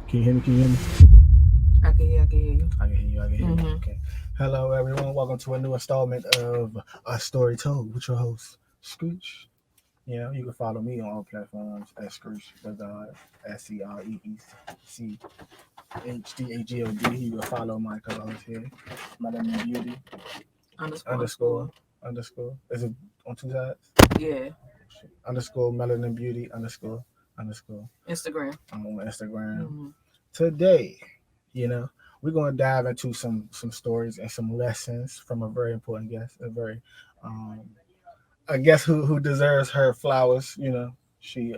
Can you hear me? Can you hear me? I can hear you. I can hear you. I can hear you. Mm-hmm. Okay. Hello, everyone. Welcome to a new installment of A Story Told with your host, Screech. You know, you can follow me on all platforms at Screech the God, SCREECHDAGOD. You can follow my co-host here, Melanin Beauty Underscore. underscore underscore. Is it on two sides? Yeah. Underscore Melanin Beauty underscore Instagram. I'm on Instagram. Mm-hmm. Today, you know, we're going to dive into some stories and some lessons from a very important guest, a very um, a guest who deserves her flowers. You know, she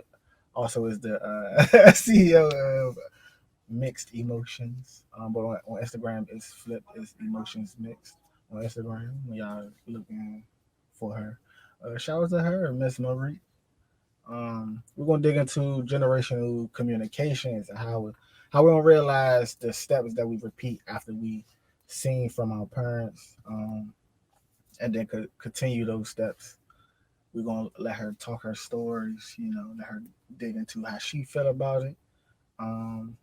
also is the CEO of Mixed Emotions, but on Instagram it's flipped, it's Emotions Mixed on Instagram when y'all looking for her. Shout out to her, Miss Marie. We're gonna dig into generational communications and how we don't realize the steps that we repeat after we seen from our parents, and then could continue those steps. We're gonna let her talk her stories, you know, let her dig into how she felt about it. Um,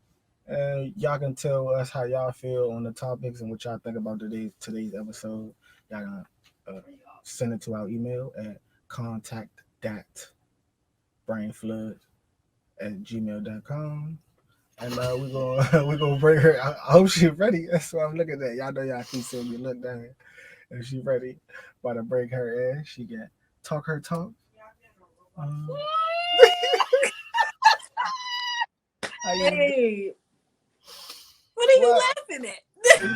and y'all can tell us how y'all feel on the topics and what y'all think about today's episode. Y'all gonna send it to our email at contact.brainflood at gmail.com. And we're gonna we're gonna bring her. I hope she's ready. That's why I'm looking at. Y'all know y'all keep seeing me look down. If she's ready, about to break her in. She can talk her talk. Um, how you? Hey, what are you What? laughing at?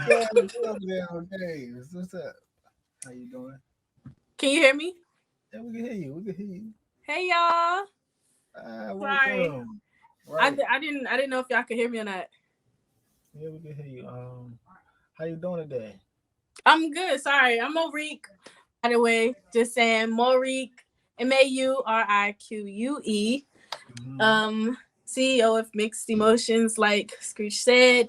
Yeah, you over there? Okay, what's up? How you doing? Can you hear me? Yeah, we can hear you. We can hear you. Hey y'all. Sorry. Welcome. Right. I didn't know if y'all could hear me or not. Yeah, we can hear you. How you doing today? I'm good. Sorry. I'm Morique. By the way, just saying Morique. Maurique. Mm-hmm. Um, CEO of Mixed Emotions, like Screech said.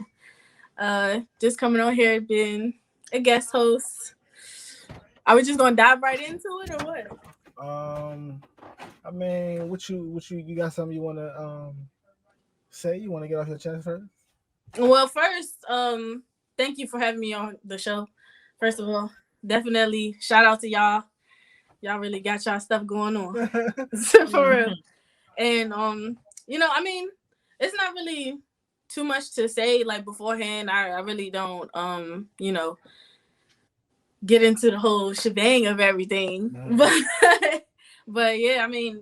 Just coming on here, being a guest host. Are we just gonna dive right into it or what? Um, I mean, you got something you wanna say? You wanna get off your chest first? Well, first, thank you for having me on the show. First of all, definitely shout out to y'all. Y'all really got y'all stuff going on. For real. And I mean, it's not really too much to say like beforehand. I really don't get into the whole shebang of everything. Mm-hmm. But yeah, I mean,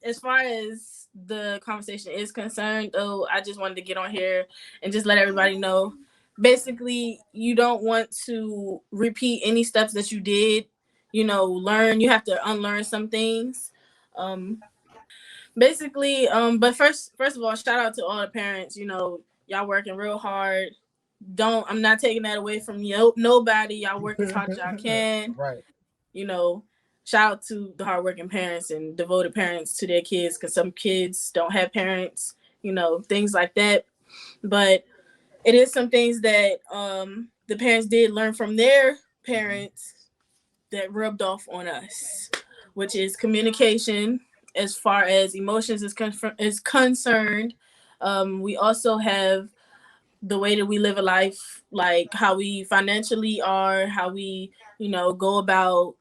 as far as the conversation is concerned, though, I just wanted to get on here and just let everybody know. Basically, you don't want to repeat any steps that you did. Learn. You have to unlearn some things. Um, but first of all, shout out to all the parents. Y'all working real hard. Don't I'm not taking that away from nobody. Y'all work as hard as y'all can. Right. You know, shout out to the hardworking parents and devoted parents to their kids, because some kids don't have parents. Things like that. But it is some things that the parents did learn from their Mm-hmm. parents that rubbed off on us, which is communication as far as emotions is concerned. We also have the way that we live a life, like how we financially are, how we, go about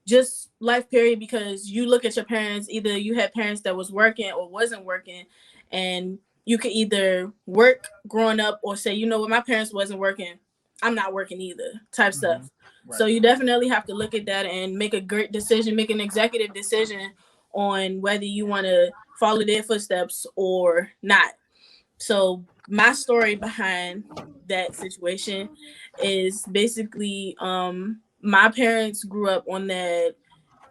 just life period. Because you look at your parents, either you had parents that was working or wasn't working, and you could either work growing up or say, what, my parents wasn't working, I'm not working either, type Mm-hmm. stuff. So Right. you definitely have to look at that and make a great decision, make an executive decision on whether you want to follow their footsteps or not. So my story behind that situation is basically my parents grew up on that,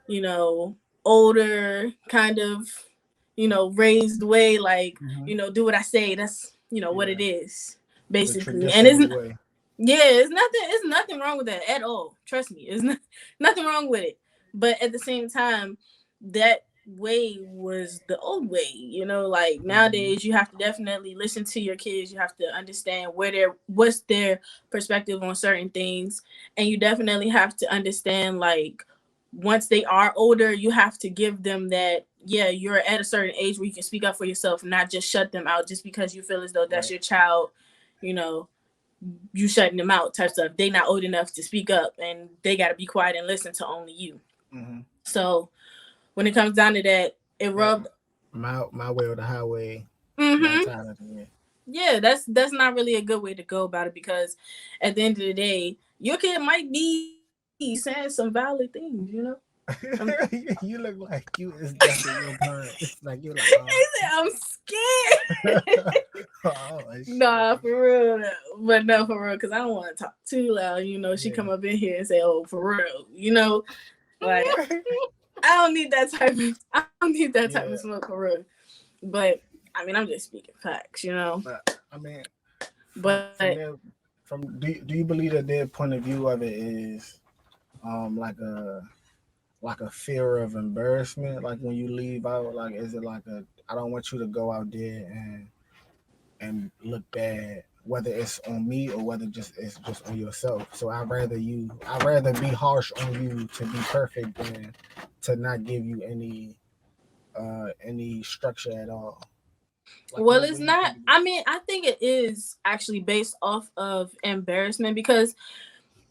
you know, older kind of, raised way, like, Mm-hmm. do what I say. That's, what it Yeah. is, The basically. And traditional way. yeah, it's nothing wrong with that at all. Trust me, nothing wrong with it. But at the same time, that way was the old way. Like Mm-hmm. nowadays, you have to definitely listen to your kids. You have to understand what's their perspective on certain things, and you definitely have to understand, like, once they are older, you have to give them that yeah, you're at a certain age where you can speak up for yourself, not just shut them out just because you feel as though that's your child, you know, you shutting them out type stuff. They not old enough to speak up, and they got to be quiet and listen to only you. Mm-hmm. So when it comes down to that, it rubbed my way or the highway mentality. Yeah, that's not really a good way to go about it, because at the end of the day, your kid might be saying some valid things, you know. You look like you is definitely your parent. It's like you're like, I'm scared. oh, nah, for real. But no, for real, because I don't want to talk too loud. You know, she come up in here and say, "Oh, for real," you know, like I don't need that type of smoke, for real. But I mean, I'm just speaking facts, you know. But I mean, do you believe that their point of view of it is like a fear of embarrassment, like when you leave out, like is it like I don't want you to go out there and look bad, whether it's on me or whether it's just on yourself. So I'd rather be harsh on you to be perfect than to not give you any structure at all. Like, well, it's not. I mean, I think it is actually based off of embarrassment, because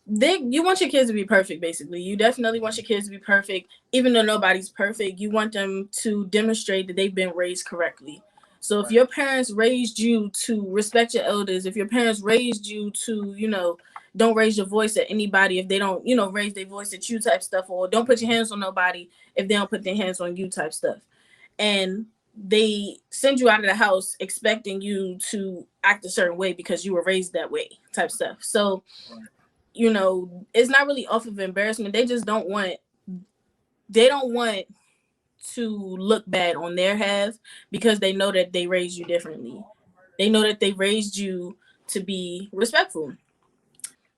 you want your kids to be perfect. Basically, you definitely want your kids to be perfect, even though nobody's perfect. You want them to demonstrate that they've been raised correctly. So if your parents raised you to respect your elders, if your parents raised you to, you know, don't raise your voice at anybody if they don't, you know, raise their voice at you type stuff, or don't put your hands on nobody if they don't put their hands on you type stuff, and they send you out of the house expecting you to act a certain way because you were raised that way type stuff. So, you know, it's not really off of embarrassment. They just don't want to look bad on their half, because they know that they raised you differently. They know that they raised you to be respectful.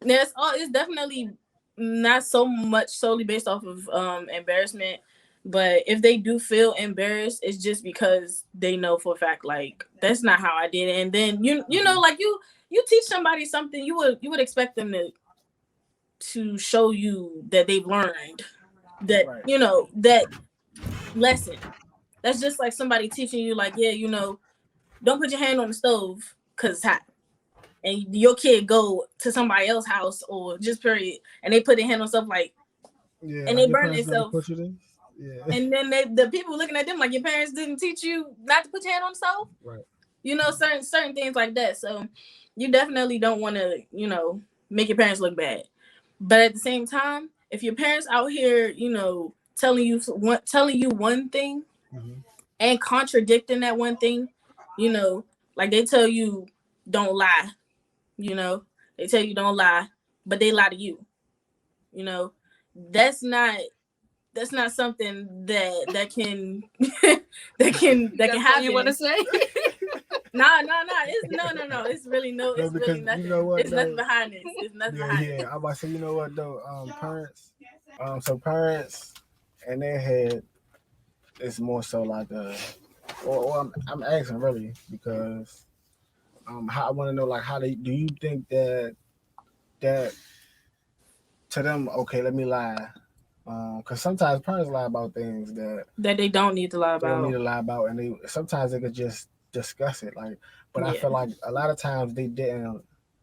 It's definitely not so much solely based off of embarrassment. But if they do feel embarrassed, it's just because they know for a fact, like, that's not how I did it. And then you know, like you teach somebody something, you would expect them to show you that they've learned that, you know, that lesson. That's just like somebody teaching you, like, yeah, you know, don't put your hand on the stove because it's hot. And your kid go to somebody else's house or just period, and they put their hand on stuff, like, and they burn themselves. Yeah. And then the people looking at them like, your parents didn't teach you not to put your hand on the stove, right? You know, certain things like that. So you definitely don't want to, you know, make your parents look bad. But at the same time, if your parents out here, you know, telling you one thing and contradicting that one thing, you know, like they tell you don't lie, you know, they tell you don't lie, but they lie to you, you know, that's not something that can that can happen. You want to say? Nah. No. It's really no. It's really nothing. You know what, it's nothing behind it. It's nothing behind it. Yeah, I'm about to say, you know what though, parents. So parents in their head, it's more so like I'm asking really because how I want to know, like, how do you think that to them, okay, let me lie. Because sometimes parents lie about things that they don't need to lie about. They don't need to lie about, and sometimes they could just discuss it. Like, but I feel like a lot of times they didn't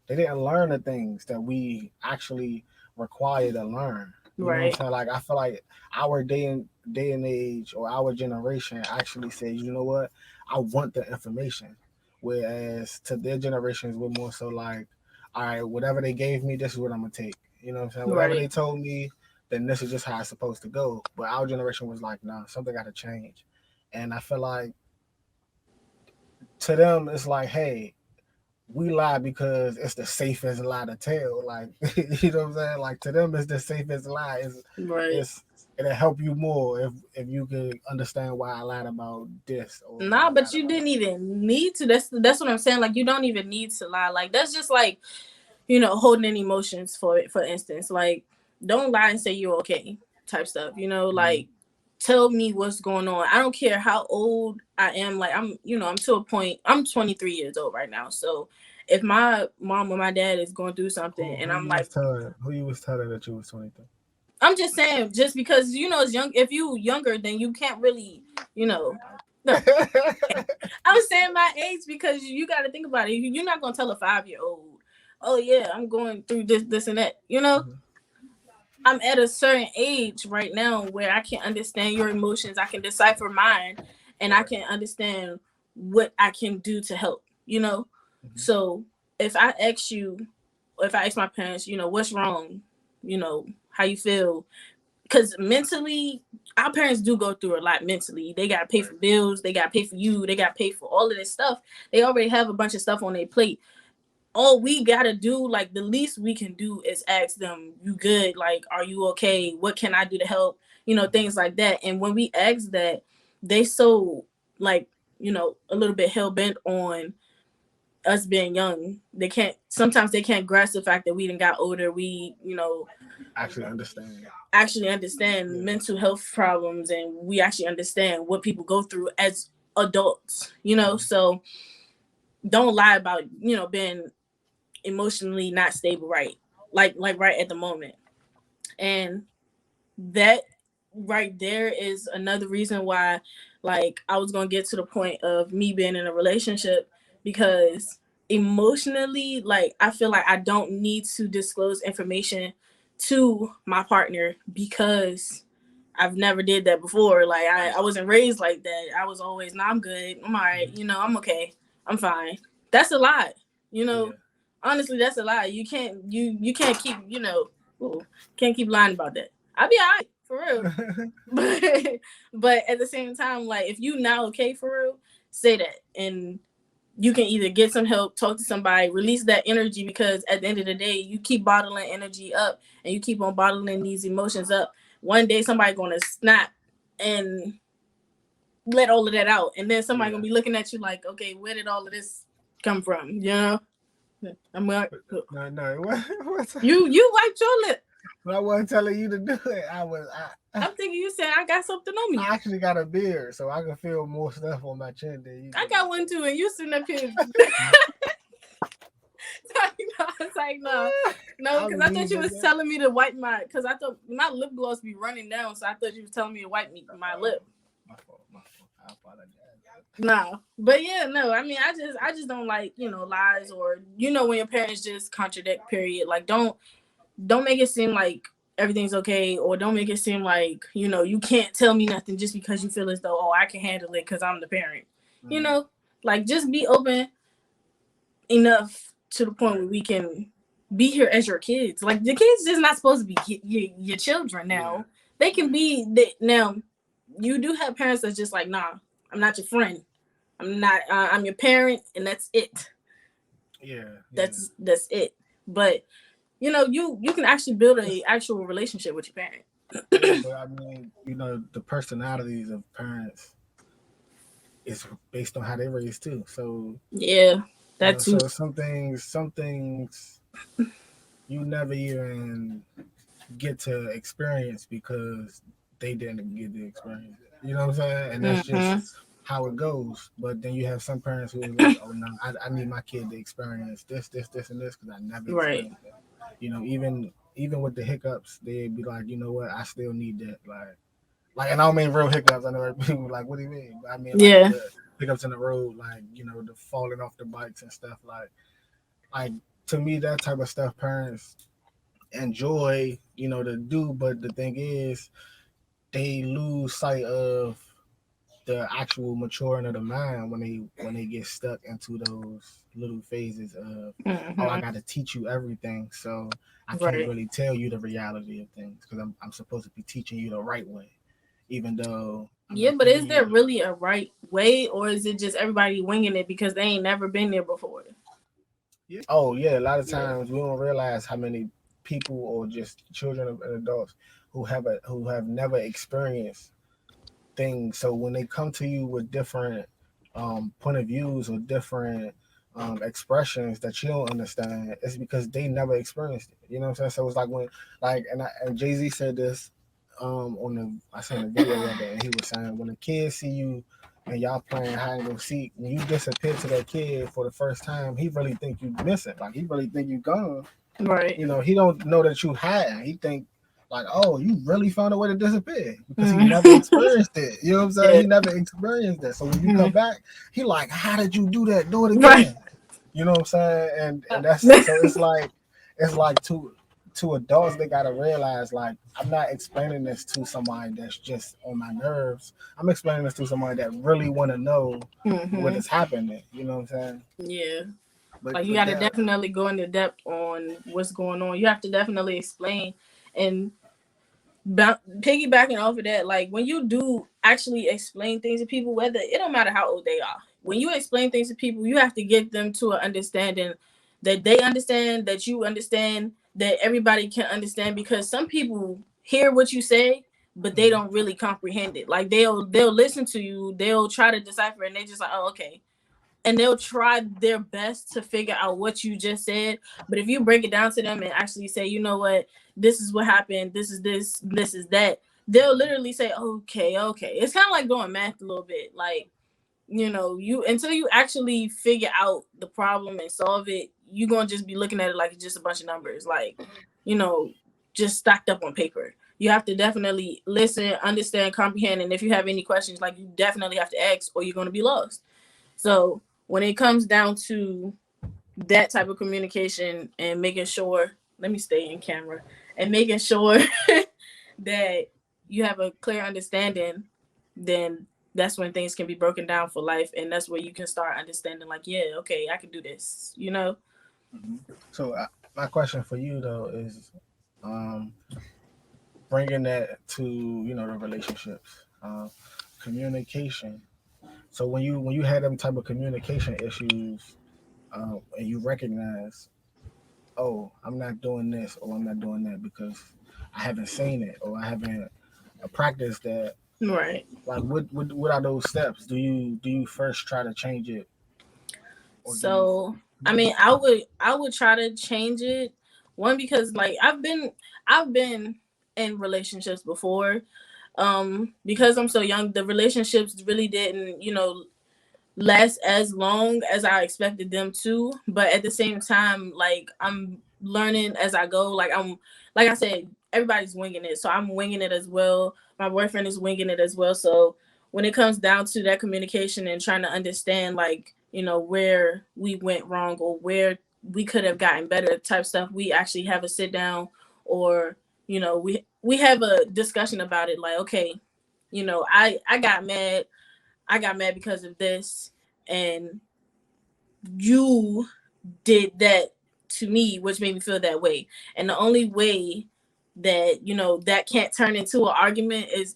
learn the things that we actually require to learn. You know what I'm saying? Like, I feel like our day and age or our generation actually says, you know what, I want the information. Whereas to their generations, we're more so like, all right, whatever they gave me, this is what I'm gonna take. You know what I'm saying? Whatever they told me, then this is just how it's supposed to go. But our generation was like, nah, something got to change. And I feel like to them, it's like, hey, we lie because it's the safest lie to tell. Like, you know what I'm saying? Like, to them, it's the safest lie. It'll help you more if you could understand why I lied about this. Nah, but you didn't even need to. That's what I'm saying. Like, you don't even need to lie. Like, that's just like, you know, holding in emotions for instance. Like, don't lie and say you're okay type stuff. You know, like, tell me what's going on. I don't care how old I am. Like, I'm to a point. I'm 23 years old right now. So if my mom or my dad is going through something, and I'm like, who you was telling that you was 23? I'm just saying, just because, you know, it's young. If you younger, then you can't really you know. No, I'm saying my age because you got to think about it. You're not gonna tell a 5-year-old, "Oh yeah, I'm going through this, and that." You know, I'm at a certain age right now where I can understand your emotions. I can decipher mine, and I can understand what I can do to help. You know, so if I ask you, or if I ask my parents, what's wrong, how you feel, because mentally, our parents do go through a lot mentally. They got to pay for bills. They got to pay for you. They got to pay for all of this stuff. They already have a bunch of stuff on their plate. All we got to do, like the least we can do is ask them, you good? Like, are you okay? What can I do to help? Things like that. And when we ask that, they so like, a little bit hell-bent on us being young. Sometimes they can't grasp the fact that we done got older. We, actually understand. Mental health problems, and we actually understand what people go through as adults, so don't lie about, being emotionally not stable, right? Like right at the moment. And that right there is another reason why, like, I was going to get to the point of me being in a relationship, because emotionally, like, I feel like I don't need to disclose information to my partner because I've never did that before. Like, I wasn't raised like that. I was always, nah, I'm good. I'm all right. I'm okay. I'm fine. That's a lie. Yeah. Honestly, that's a lie. You can't keep, can't keep lying about that. I'll be all right, for real. but at the same time, like, if you not okay for real, say that. And you can either get some help, talk to somebody, release that energy, because at the end of the day, you keep bottling energy up and you keep on bottling these emotions up. One day somebody gonna snap and let all of that out. And then somebody gonna be looking at you like, okay, where did all of this come from? I'm like, no. What's you wiped your lip. But I wasn't telling you to do it. I'm thinking you said I got something on me. I actually got a beard, so I can feel more stuff on my chin than you. I got one too, and you sitting up here. It's like, no, because I thought you was telling me to wipe because I thought my lip gloss be running down, so I thought you was telling me to wipe my lip. My fault. I apologize. No, but yeah, no. I mean, I just don't like, lies, or when your parents just contradict. Period. Like, don't make it seem like everything's okay, or don't make it seem like you can't tell me nothing just because you feel as though, I can handle it because I'm the parent. Like, just be open enough to the point where we can be here as your kids. Like, the kids just not supposed to be your children now. Yeah. They can be now. You do have parents that's just like, nah, I'm not your friend. I'm not. I'm your parent, and that's it. Yeah. That's it. But you can actually build a actual relationship with your parent. Yeah, but I mean, the personalities of parents is based on how they raised too. So yeah, that's so some things you never even get to experience because they didn't get the experience. You know what I'm saying? And that's just how it goes. But then you have some parents who are like, oh no, I need my kid to experience this, and this because I never experienced that. Even with the hiccups, they'd be like, you know what, I still need that. Like, and I don't mean real hiccups. I know people like, what do you mean? But I mean, like, the hiccups in the road, like, the falling off the bikes and stuff. Like to me, that type of stuff, parents enjoy, to do. But the thing is, they lose sight of the actual maturing of the mind when they get stuck into those little phases of, oh, I got to teach you everything, so I can't really tell you the reality of things because I'm supposed to be teaching you the right way, even though. But is there really a right way, or is it just everybody winging it because they ain't never been there before? Yeah. Oh yeah, a lot of times we don't realize how many people or just children and adults who have never experienced things. So when they come to you with different point of views or different expressions that you don't understand, it's because they never experienced it. You know what I'm saying? So it's like when, like, and Jay-Z said this I seen a video of it, and he was saying when a kid see you and y'all playing hide and go seek, when you disappear to that kid for the first time, he really think you missing. Like, he really think you gone. Right. He don't know that you hiding. He think like, oh, you really found a way to disappear because he never experienced it. You know what I'm saying? Yeah. He never experienced that. So when you come back, he like, how did you do that? Do it Right. again. You know what I'm saying? And that's so it's like to adults, they gotta realize like I'm not explaining this to somebody that's just on my nerves. I'm explaining this to somebody that really want to know what is happening. You know what I'm saying? Yeah. Like you But got to that definitely go into depth on what's going on. You have to definitely explain and piggybacking off of that. Like when you do actually explain things to people, whether it don't matter how old they are, when you explain things to people, you have to get them to an understanding that they understand, that you understand, that everybody can understand. Because some people hear what you say, but they don't really comprehend it. Like they'll listen to you, they'll try to decipher, and they just like, oh, okay, and they'll try their best to figure out what you just said. But if you break it down to them and actually say, you know what, this is what happened, this is this, this is that, they'll literally say, okay, okay. It's kind of like doing math a little bit. Like, you know, you until you actually figure out the problem and solve it, you're gonna just be looking at it like it's just a bunch of numbers, like, you know, just stacked up on paper. You have to definitely listen, understand, comprehend, and if you have any questions, like you definitely have to ask, or you're gonna be lost. So when it comes down to that type of communication and making sure, let me stay in camera, and making sure that you have a clear understanding, then that's when things can be broken down for life. And that's where you can start understanding, like, yeah, okay, I can do this, you know? Mhm. So my question for you though is, um, bringing that to the relationships, communication. So when you had them type of communication issues, and you recognize, oh, I'm not doing this or I'm not doing that because I haven't seen it or I haven't practiced that. Right. Like, what are those steps? Do you first try to change it, or do you? So I mean, I would try to change it. One, because like I've been in relationships before. Because I'm so young, the relationships really didn't, last as long as I expected them to. But at the same time, like I'm learning as I go. Like I said, everybody's winging it. So I'm winging it as well. My boyfriend is winging it as well. So when it comes down to that communication and trying to understand, like, where we went wrong or where we could have gotten better type stuff, we actually have a sit down, or, we have a discussion about it. Like, okay, I got mad. I got mad because of this, and you did that to me, which made me feel that way. And the only way that that can't turn into an argument is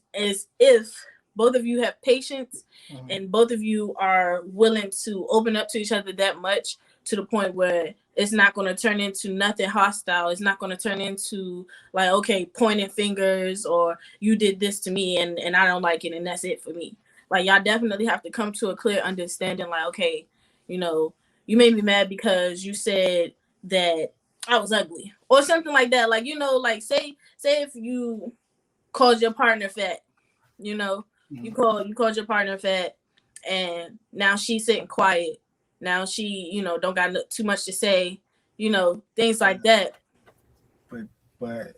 if both of you have patience, Mhm. and both of you are willing to open up to each other that much, to the point where it's not going to turn into nothing hostile. It's not going to turn into like, okay, pointing fingers, or you did this to me and I don't like it and that's it for me. Like, y'all definitely have to come to a clear understanding, like, okay, you know you made me mad because you said that I was ugly or something like that. Like, like, say if you called your partner fat, you know, you Mhm. called your partner fat, and now she's sitting quiet. Now she, don't got too much to say, things But like that. but but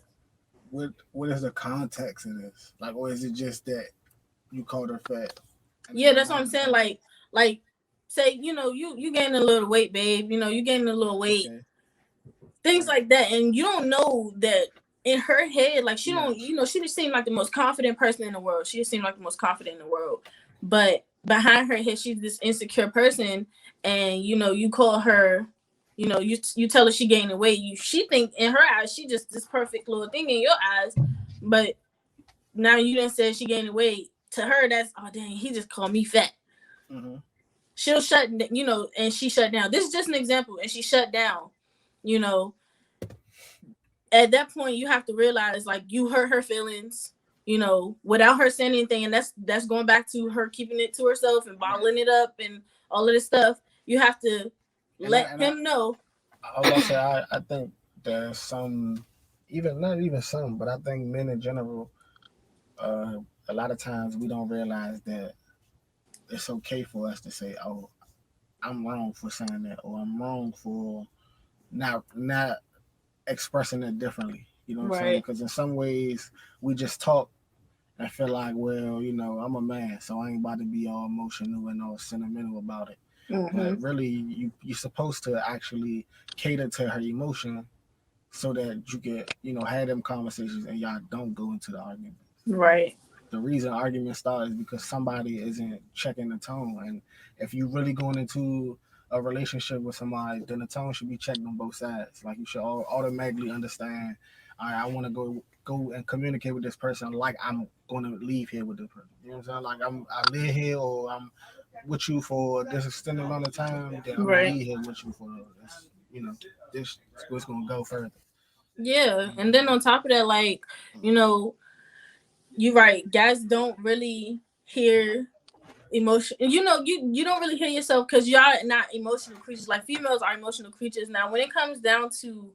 what is the context of this? Like, or is it just that you called her fat, and then Yeah, your that's what I'm mind saying. started? Like, say, you gaining a little weight, babe. You gaining a little weight, Okay, things right. like that, and you don't know that in her head, like, she don't, Yes. she just seemed like the most confident person in the world. She just seemed like the most confident in the world, but behind her head, she's this insecure person. And you call her, you tell her she gaining weight. She think in her eyes she just this perfect little thing in your eyes, but now you done said she gaining weight. To her, that's, oh dang, he just called me fat. Mm-hmm. She'll and she shut down. This is just an example, and she shut down. You know, at that point you have to realize, like, you hurt her feelings, without her saying anything. And that's going back to her keeping it to herself and Right. bottling it up and all of this stuff. You have to And I let and I, him know. I was gonna say I think there's some, even not even some, but I think men in general, uh, a lot of times we don't realize that it's okay for us to say, "Oh, I'm wrong for saying that," or "I'm wrong for not expressing it differently." You know what I'm saying? Right. Because in some ways we just talk and feel like, well, I'm a man, so I ain't about to be all emotional and all sentimental about it. Mm-hmm. But really, you're supposed to actually cater to her emotion so that you can, have them conversations and y'all don't go into the argument. Right. The reason arguments start is because somebody isn't checking the tone. And if you're really going into a relationship with somebody, then the tone should be checked on both sides. Like you should automatically understand, all right, I want to go and communicate with this person like I'm going to leave here with this person. You know what I'm saying? Like I live here or I'm with you for this extended amount of time, then I'm gonna Right. leave here with you for this. This what's gonna go further. Yeah. And then on top of that, like, you know, you're right. Guys don't really hear emotion. You don't really hear yourself because y'all not emotional creatures. Like females are emotional creatures. Now, when it comes down to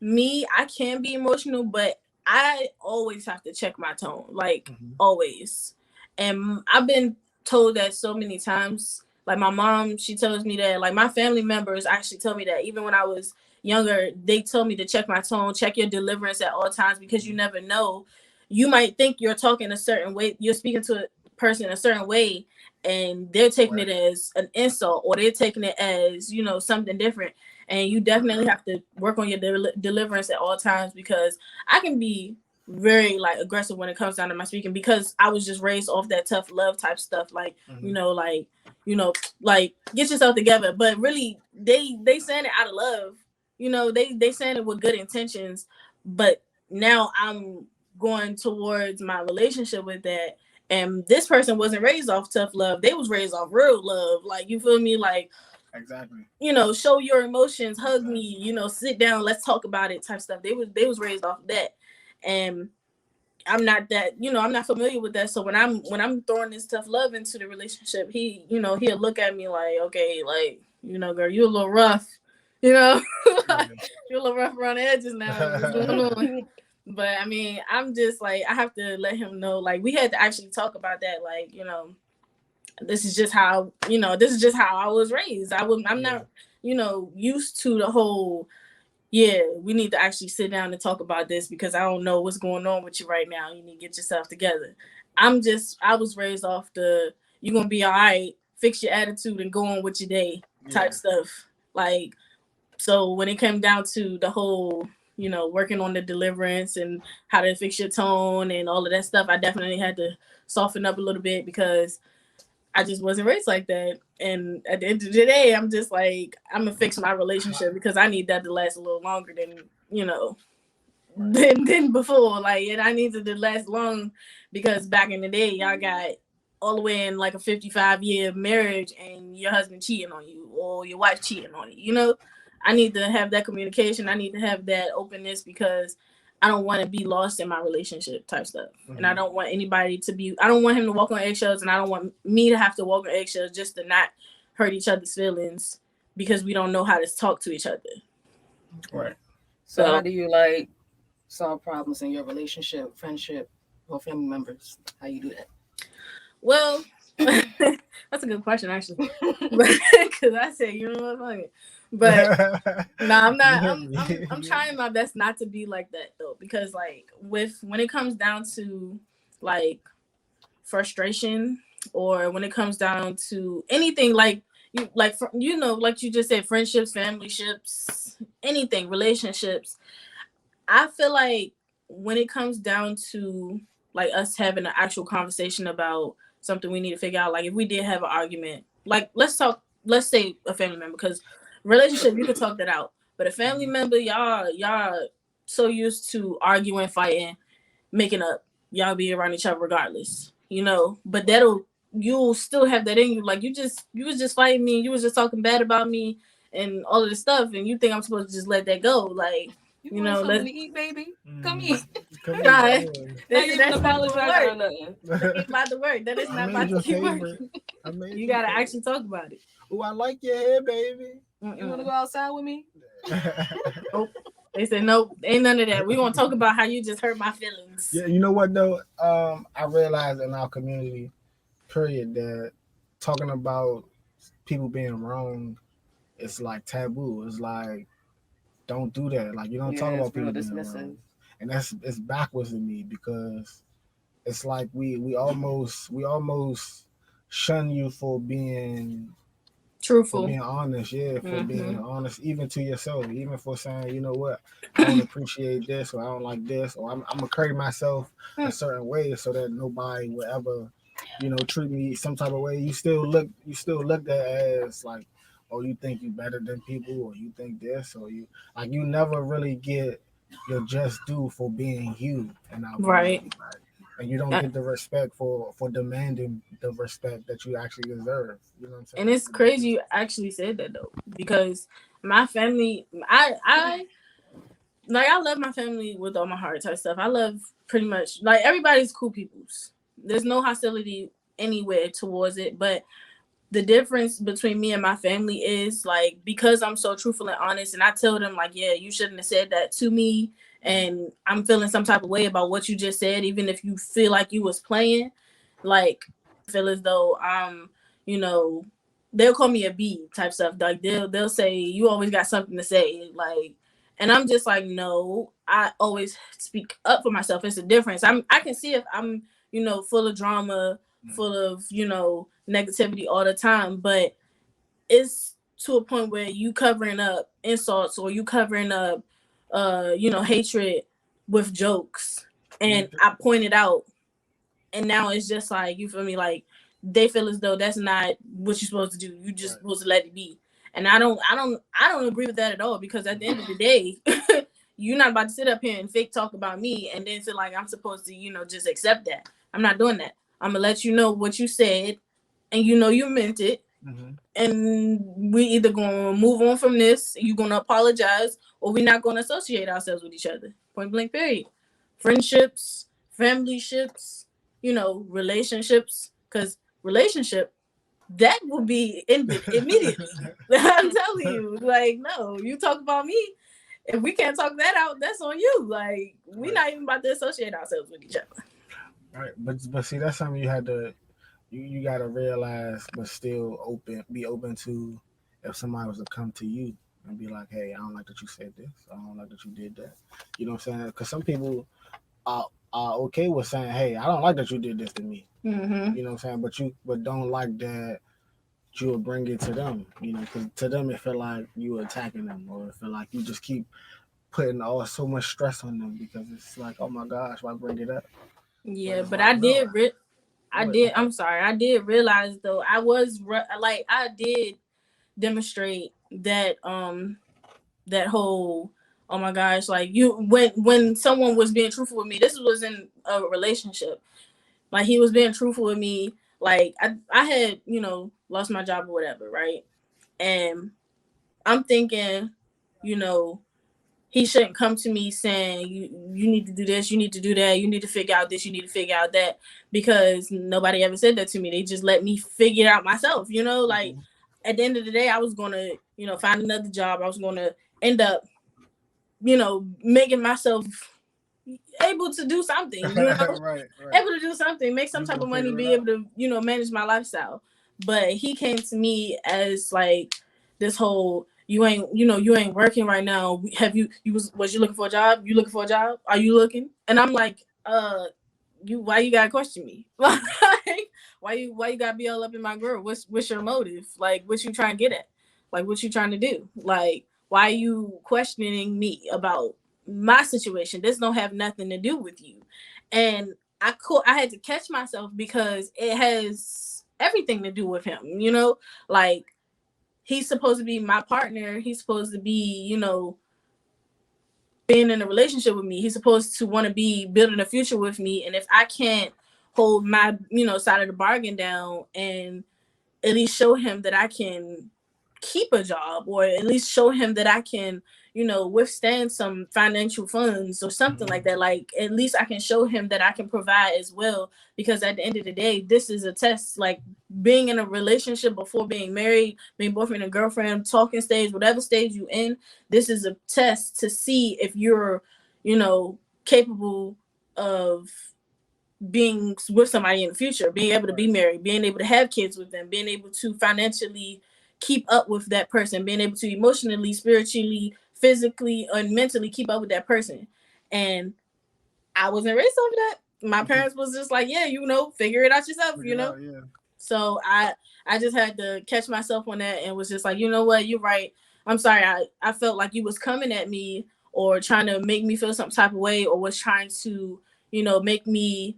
me, I can be emotional, but I always have to check my tone. Like always. And I've been told that so many times. Like my mom, she tells me that. Like my family members actually tell me that. Even when I was younger, they told me to check my tone, check your deliverance at all times because you never know. You might think you're talking a certain way, you're speaking to a person a certain way, and they're taking it as an insult or they're taking it as something different, and you definitely have to work on your deliverance at all times because I can be very like aggressive when it comes down to my speaking because I was just raised off that tough love type stuff, like like get yourself together, but really they saying it out of love, they saying it with good intentions, but now I'm going towards my relationship with that. And this person wasn't raised off tough love. They was raised off real love. Like, you feel me? Like, exactly. Show your emotions, hug me, sit down, let's talk about it type stuff. They was raised off of that. And I'm not that, I'm not familiar with that. So when I'm throwing this tough love into the relationship, he'll look at me like, okay, like, girl, you a little rough, you're a little rough around the edges now. What's going on? But I mean, I'm just like, I have to let him know, like, we had to actually talk about that, like, this is just how I was raised. I'm not, used to the whole, we need to actually sit down and talk about this because I don't know what's going on with you right now. You need to get yourself together. I was raised off the, you're going to be all right, fix your attitude and go on with your day type stuff. Like, so when it came down to the whole, working on the deliverance and how to fix your tone and all of that stuff, I definitely had to soften up a little bit because I just wasn't raised like that. And at the end of the day, I'm just like, I'm gonna fix my relationship because I need that to last a little longer than, than before. Like, and I needed to last long because back in the day, y'all got all the way in like a 55-year marriage and your husband cheating on you or your wife cheating on you. I need to have that communication. I need to have that openness because I don't want to be lost in my relationship type stuff. And I don't want anybody I don't want him to walk on eggshells, and I don't want me to have to walk on eggshells just to not hurt each other's feelings because we don't know how to talk to each other. Right. So how do you like solve problems in your relationship, friendship, or family members? How you do that? Well, that's a good question actually, because I said, fuck it. But no, I'm not. I'm trying my best not to be like that though, because like when it comes down to like frustration or when it comes down to anything like like you just said, friendships, family ships, anything, relationships. I feel like when it comes down to like us having an actual conversation about something we need to figure out, like if we did have an argument, like let's say a family member, because relationship you could talk that out, but a family member, y'all so used to arguing, fighting, making up, y'all be around each other regardless, but you'll still have that in you, like you was just fighting me, you was just talking bad about me and all of this stuff, and you think I'm supposed to just let that go, like you want something to eat, baby? Come eat. Come That's not about the word. That is not about the word. You gotta actually talk about it. Oh, I like your hair, baby. You want to go outside with me? Oh, they said nope, ain't none of that. We want to talk about how you just hurt my feelings. Yeah, you know what though? I realized in our community, period, that talking about people being wrong, it's like taboo. It's like, don't do that. Like, you don't talk about people being wrong. and it's backwards to me because it's like we almost shun you for Truthful. being honest, yeah, for being Hmm. honest, even to yourself, even for saying, you know what, I don't appreciate this, or I don't like this, or I'm gonna carry myself a certain way so that nobody will ever, treat me some type of way. You still look at it as like, oh, you think you better than people, or you think this, or you never really get your just due for being you in our Right. community, right? And you don't Uh, get the respect for demanding the respect that you actually deserve. You know what I'm and saying? it's crazy you actually said that though, because my family, I love my family with all my heart type stuff. I love pretty much like everybody's cool peoples. There's no hostility anywhere towards it, but the difference between me and my family is like because I'm so truthful and honest, and I tell them like, yeah, you shouldn't have said that to me, and I'm feeling some type of way about what you just said, even if you feel like you was playing, like feel as though you know, they'll call me a B type stuff. Like they'll say you always got something to say, like, and I'm just like, no, I always speak up for myself. It's a difference. I can see if I'm full of drama, full of negativity all the time, but it's to a point where you covering up insults or you covering up hatred with jokes, and I pointed out, and now it's just like, you feel me, like they feel as though that's not what you're supposed to do. You just supposed to let it be. And I don't agree with that at all, because at the end of the day, you're not about to sit up here and fake talk about me and then feel like I'm supposed to just accept that. I'm not doing that. I'm gonna let you know what you said, and you meant it, Mm-hmm. and we either gonna move on from this, you're gonna apologize, or we're not gonna associate ourselves with each other. Point blank, period. Friendships, family ships, relationships, because relationship that will be ended immediately. I'm telling you, like, no, you talk about me. If we can't talk that out, that's on you. Like, we're not even about to associate ourselves with each other. Right, but see, that's something you gotta realize, but still be open to if somebody was to come to you and be like, hey, I don't like that you said this. I don't like that you did that. You know what I'm saying? Because some people are okay with saying, hey, I don't like that you did this to me. Mm-hmm. You know what I'm saying? But don't like that you will bring it to them. Because to them it feel like you attacking them, or it feel like you just keep putting so much stress on them because it's like, oh my gosh, why bring it up? But Yeah, it's but like, no. Go ahead. I'm sorry. I did realize though. I was like, I did demonstrate that whole, oh my gosh, like, you when someone was being truthful with me. This was in a relationship. Like, he was being truthful with me. Like, I had lost my job or whatever, right? And I'm thinking, you know, he shouldn't come to me saying you need to do this, you need to do that, you need to figure out this, you need to figure out that, because nobody ever said that to me. They just let me figure it out myself. Like, Mm-hmm. at the end of the day, I was gonna find another job. I was gonna end up making myself able to do something. Right, right. Able to do something, make some You type gonna of money, figure it be out. able to manage my lifestyle. But he came to me as like this whole, you ain't working right now. Have was you looking for a job? You looking for a job? Are you looking? And I'm like, why you gotta question me? Like, why you gotta be all up in my grill? What's your motive? Like, what you trying to get at? Like, what you trying to do? Like, why are you questioning me about my situation? This don't have nothing to do with you. And I had to catch myself, because it has everything to do with him. Like, he's supposed to be my partner. He's supposed to be, being in a relationship with me. He's supposed to want to be building a future with me. And if I can't hold my, side of the bargain down, and at least show him that I can keep a job, or at least show him that I can, withstand some financial funds or something like Mm-hmm. that. Like, at least I can show him that I can provide as well. Because at the end of the day, this is a test. Like, being in a relationship before being married, being boyfriend and girlfriend, talking stage, whatever stage you in, this is a test to see if you're, capable of being with somebody in the future, being able to be Right. married, being able to have kids with them, being able to financially keep up with that person, being able to emotionally, spiritually, physically, and mentally keep up with that person. And I wasn't raised off of that. My parents was just like, yeah, figure it out yourself, Yeah. So I just had to catch myself on that and was just like, you know what, you're right. I'm sorry. I felt like you was coming at me or trying to make me feel some type of way or was trying to, make me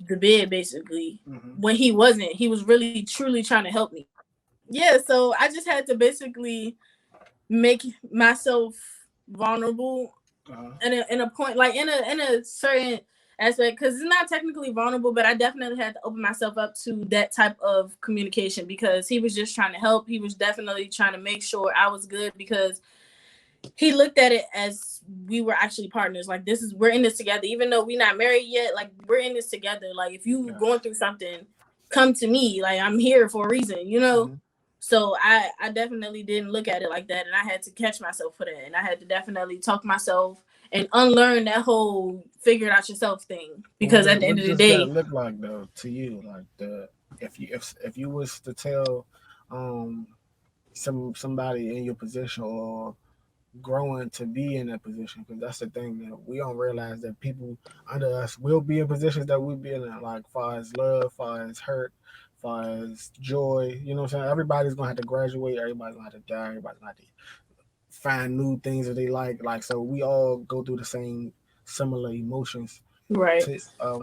the bed basically. When he wasn't. He was really truly trying to help me. Yeah, so I just had to basically make myself vulnerable in a point, like in a certain aspect, because it's not technically vulnerable, but I definitely had to open myself up to that type of communication because he was just trying to help. He was definitely trying to make sure I was good because he looked at it as we were actually partners. Like, we're in this together, even though we're not married yet. Like, we're in this together. Like, if you going through something, come to me. Like, I'm here for a reason, So I definitely didn't look at it like that, and I had to catch myself for that, and I had to definitely talk myself and unlearn that whole figure it out yourself thing. Because at the end of the day, what does that look like though to you? Like if you was to tell somebody in your position or growing to be in that position, because that's the thing that we don't realize, that people under us will be in positions that we'll be in, like far as love, far as hurt, far as joy, you know what I'm saying? Everybody's gonna have to graduate, everybody's gonna have to die, everybody's gonna have to find new things that they like, so we all go through the same similar emotions, right?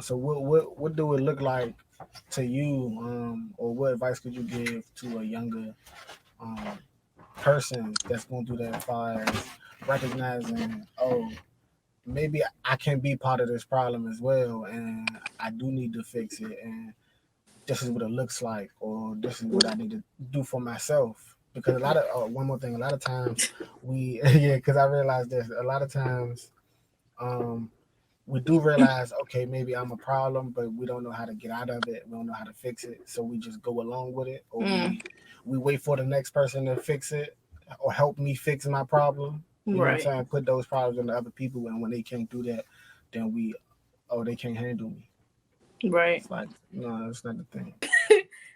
So what do it look like to you, or what advice could you give to a younger um person that's going through that, as far as recognizing, oh, maybe I can be part of this problem as well, and I do need to fix it, and this is what it looks like, or this is what I need to do for myself. Because a lot of one more thing, a lot of times we because I realized this, a lot of times we do realize, okay, maybe I'm a problem, but we don't know how to get out of it. We don't know how to fix it, so we just go along with it, or we wait for the next person to fix it or help me fix my problem. You know what I'm saying? Put those problems on the other people, and when they can't do that, then they can't handle me. Right. It's like, no, that's not the thing.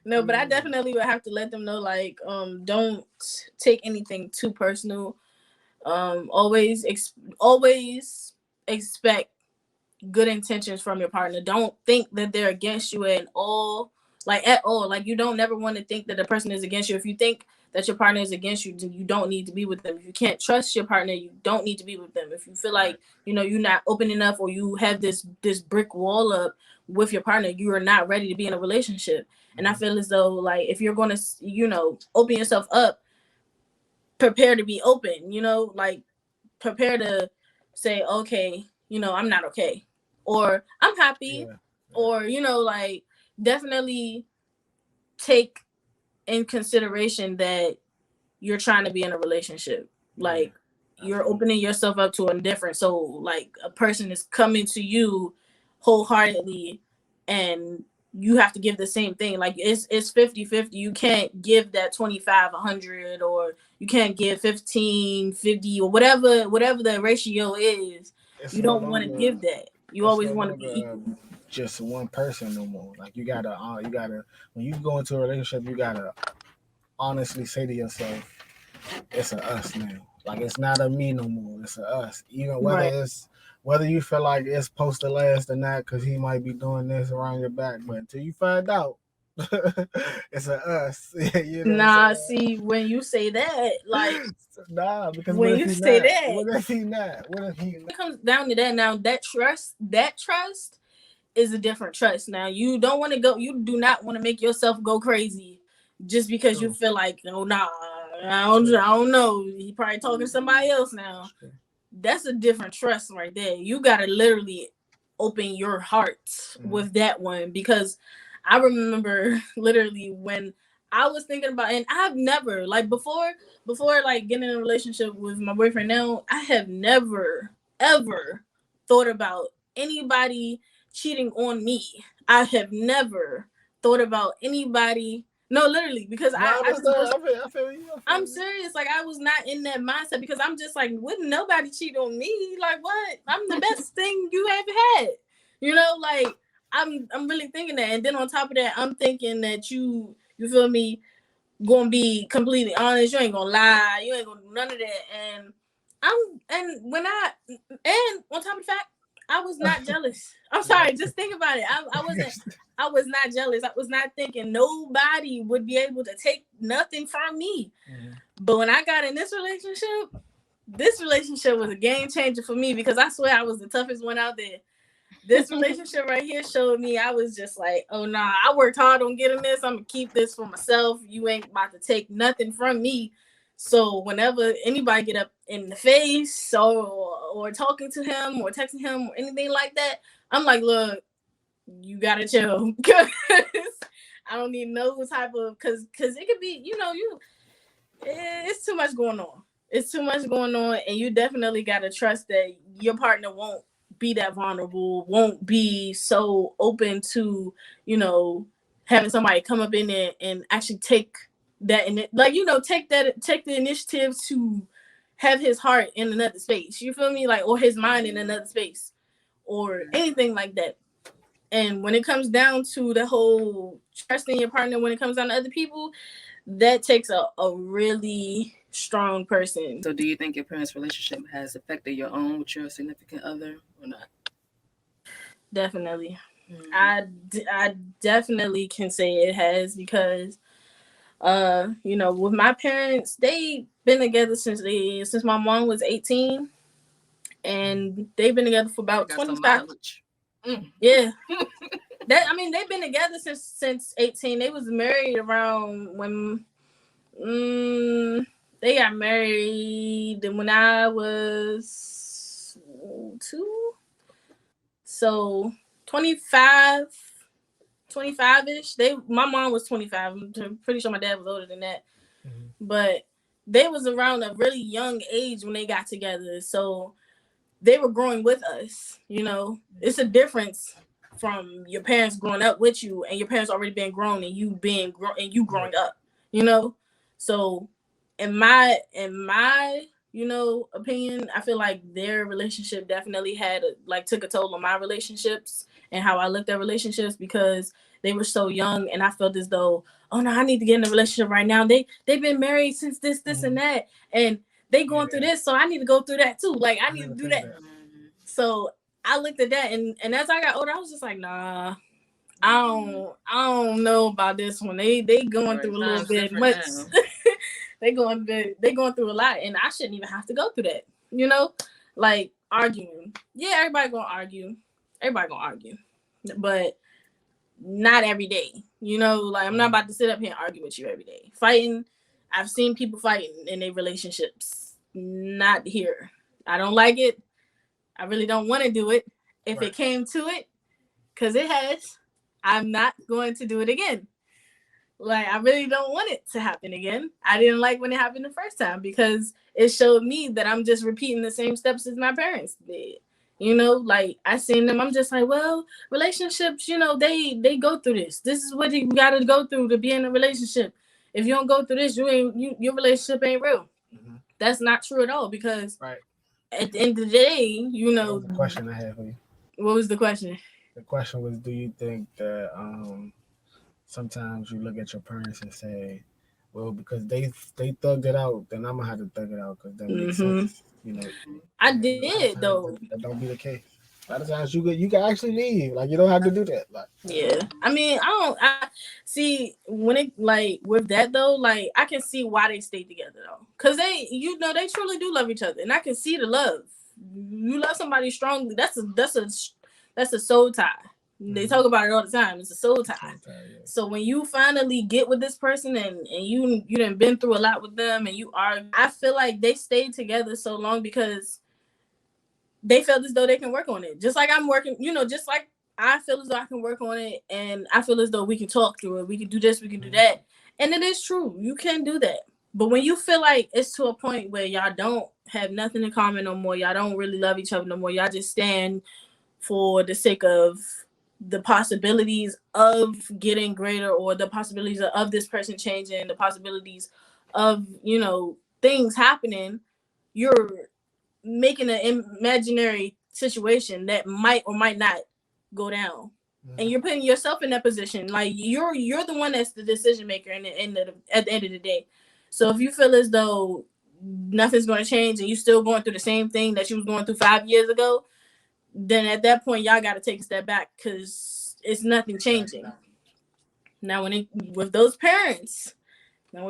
No, but I definitely would have to let them know, like, don't take anything too personal. Always expect good intentions from your partner. Don't think that they're against you at all. Like, you don't never want to think that the person is against you. If you think that your partner is against you, then you don't need to be with them. If you can't trust your partner, you don't need to be with them. If you feel like, you're not open enough, or you have this brick wall up with your partner, you are not ready to be in a relationship. And I feel as though, like, if you're going to, open yourself up, prepare to be open, like, prepare to say, okay, I'm not okay, or I'm happy, or, like, definitely take in consideration that you're trying to be in a relationship. Like, you're opening yourself up to a different, so, like, a person is coming to you wholeheartedly, and you have to give the same thing. Like, it's 50-50. You can't give that 25 100, or you can't give 15 50, or whatever the ratio is. You don't want to give that. You always want to be equal. Just one person no more. Like, you gotta when you go into a relationship, you gotta honestly say to yourself, it's a us now. Like, it's not a me no more. It's a us. Even whether you feel like it's supposed to last or not, because he might be doing this around your back, but until you find out, it's a us. See, when you say that, like, because when you say that, what if he not? It comes down to that. Now, that trust is a different trust. Now, you do not want to make yourself go crazy just because you feel like, oh, nah, I don't know, he probably talking to somebody else now. That's a different trust right there. You got to literally open your heart with that one, because I remember literally when I was thinking about, and I've never, like, before like getting in a relationship with my boyfriend now, I have never ever thought about anybody cheating on me. I have never thought about anybody. No, literally, because I'm serious. Like, I was not in that mindset, because I'm just like, wouldn't nobody cheat on me? Like, what? I'm the best thing you ever had. Like, I'm really thinking that. And then on top of that, I'm thinking that you feel me, gonna be completely honest. You ain't gonna lie. You ain't gonna do none of that. And on top of the fact, I was not jealous. I'm sorry, just think about it. I was not jealous. I was not thinking nobody would be able to take nothing from me. Mhm. But when I got in this relationship was a game changer for me because I swear I was the toughest one out there. This relationship right here showed me I was just like, oh nah, I worked hard on getting this. I'm gonna keep this for myself. You ain't about to take nothing from me. So whenever anybody get up in the face or talking to him or texting him or anything like that, I'm like, look, you gotta chill because I don't need no type of because it could be, it's too much going on. It's too much going on, and you definitely gotta trust that your partner won't be that vulnerable, won't be so open to, having somebody come up in there and actually take that and take the initiative to have his heart in another space. You feel me? Like, or his mind in another space or anything like that. And when it comes down to the whole trusting your partner, when it comes down to other people, that takes a really strong person. So do you think your parents' relationship has affected your own with your significant other or not? Definitely. I definitely can say it has because with my parents, they've been together since my mom was 18 and they've been together for about 25. Yeah. They've been together since 18. They was married around when they got married when I was 2. So 25-ish. My mom was 25. I'm pretty sure my dad was older than that. Mm-hmm. But they was around a really young age when they got together. So they were growing with us. It's a difference from your parents growing up with you and your parents already being grown and you growing up. So in my opinion, I feel like their relationship definitely took a toll on my relationships and how I looked at relationships because they were so young and I felt as though, oh no, I need to get in a relationship right now. They've been married since this and that, and they going through this, so I need to go through that too. Like I need to do that. So I looked at that and as I got older, I was just like, nah, I don't know about this one. They going through a little bit much. They going through a lot, and I shouldn't even have to go through that. Like arguing. Yeah, everybody gonna argue, but not every day. Like I'm not about to sit up here and argue with you every day. Fighting, I've seen people fighting in their relationships. Not here. I don't like it. I really don't want to do it. If it came to it, because it has, I'm not going to do it again. Like, I really don't want it to happen again. I didn't like when it happened the first time because it showed me that I'm just repeating the same steps as my parents did. Like I seen them, I'm just like, well, relationships, they go through this. This is what you got to go through to be in a relationship. If you don't go through this, your relationship ain't real. Mm-hmm. That's not true at all because at the end of the day, The question I have for you. What was the question? The question was, do you think that sometimes you look at your parents and say, well, because they thugged it out, then I'm gonna have to thug it out because that makes sense. I did though. That don't be the case. A lot of times you can actually leave. Like you don't have to do that. Like yeah. I see when it with that though, like I can see why they stay together though. Cause they truly do love each other. And I can see the love. You love somebody strongly. That's a soul tie. They talk about it all the time. It's a soul tie. So when you finally get with this person and you done been through a lot with them and you are, I feel like they stayed together so long because they felt as though they can work on it. Just like I'm working, just like I feel as though I can work on it and I feel as though we can talk through it. We can do this, we can do that. And it is true. You can do that. But when you feel like it's to a point where y'all don't have nothing in common no more, y'all don't really love each other no more, y'all just stand for the sake of the possibilities of getting greater or the possibilities of this person changing, the possibilities of, things happening, you're making an imaginary situation that might or might not go down. Mm-hmm. And you're putting yourself in that position. Like you're the one that's the decision maker at the end of the day. So if you feel as though nothing's going to change and you're still going through the same thing that you was going through 5 years ago, then at that point y'all got to take a step back because it's nothing changing. Now with those parents, they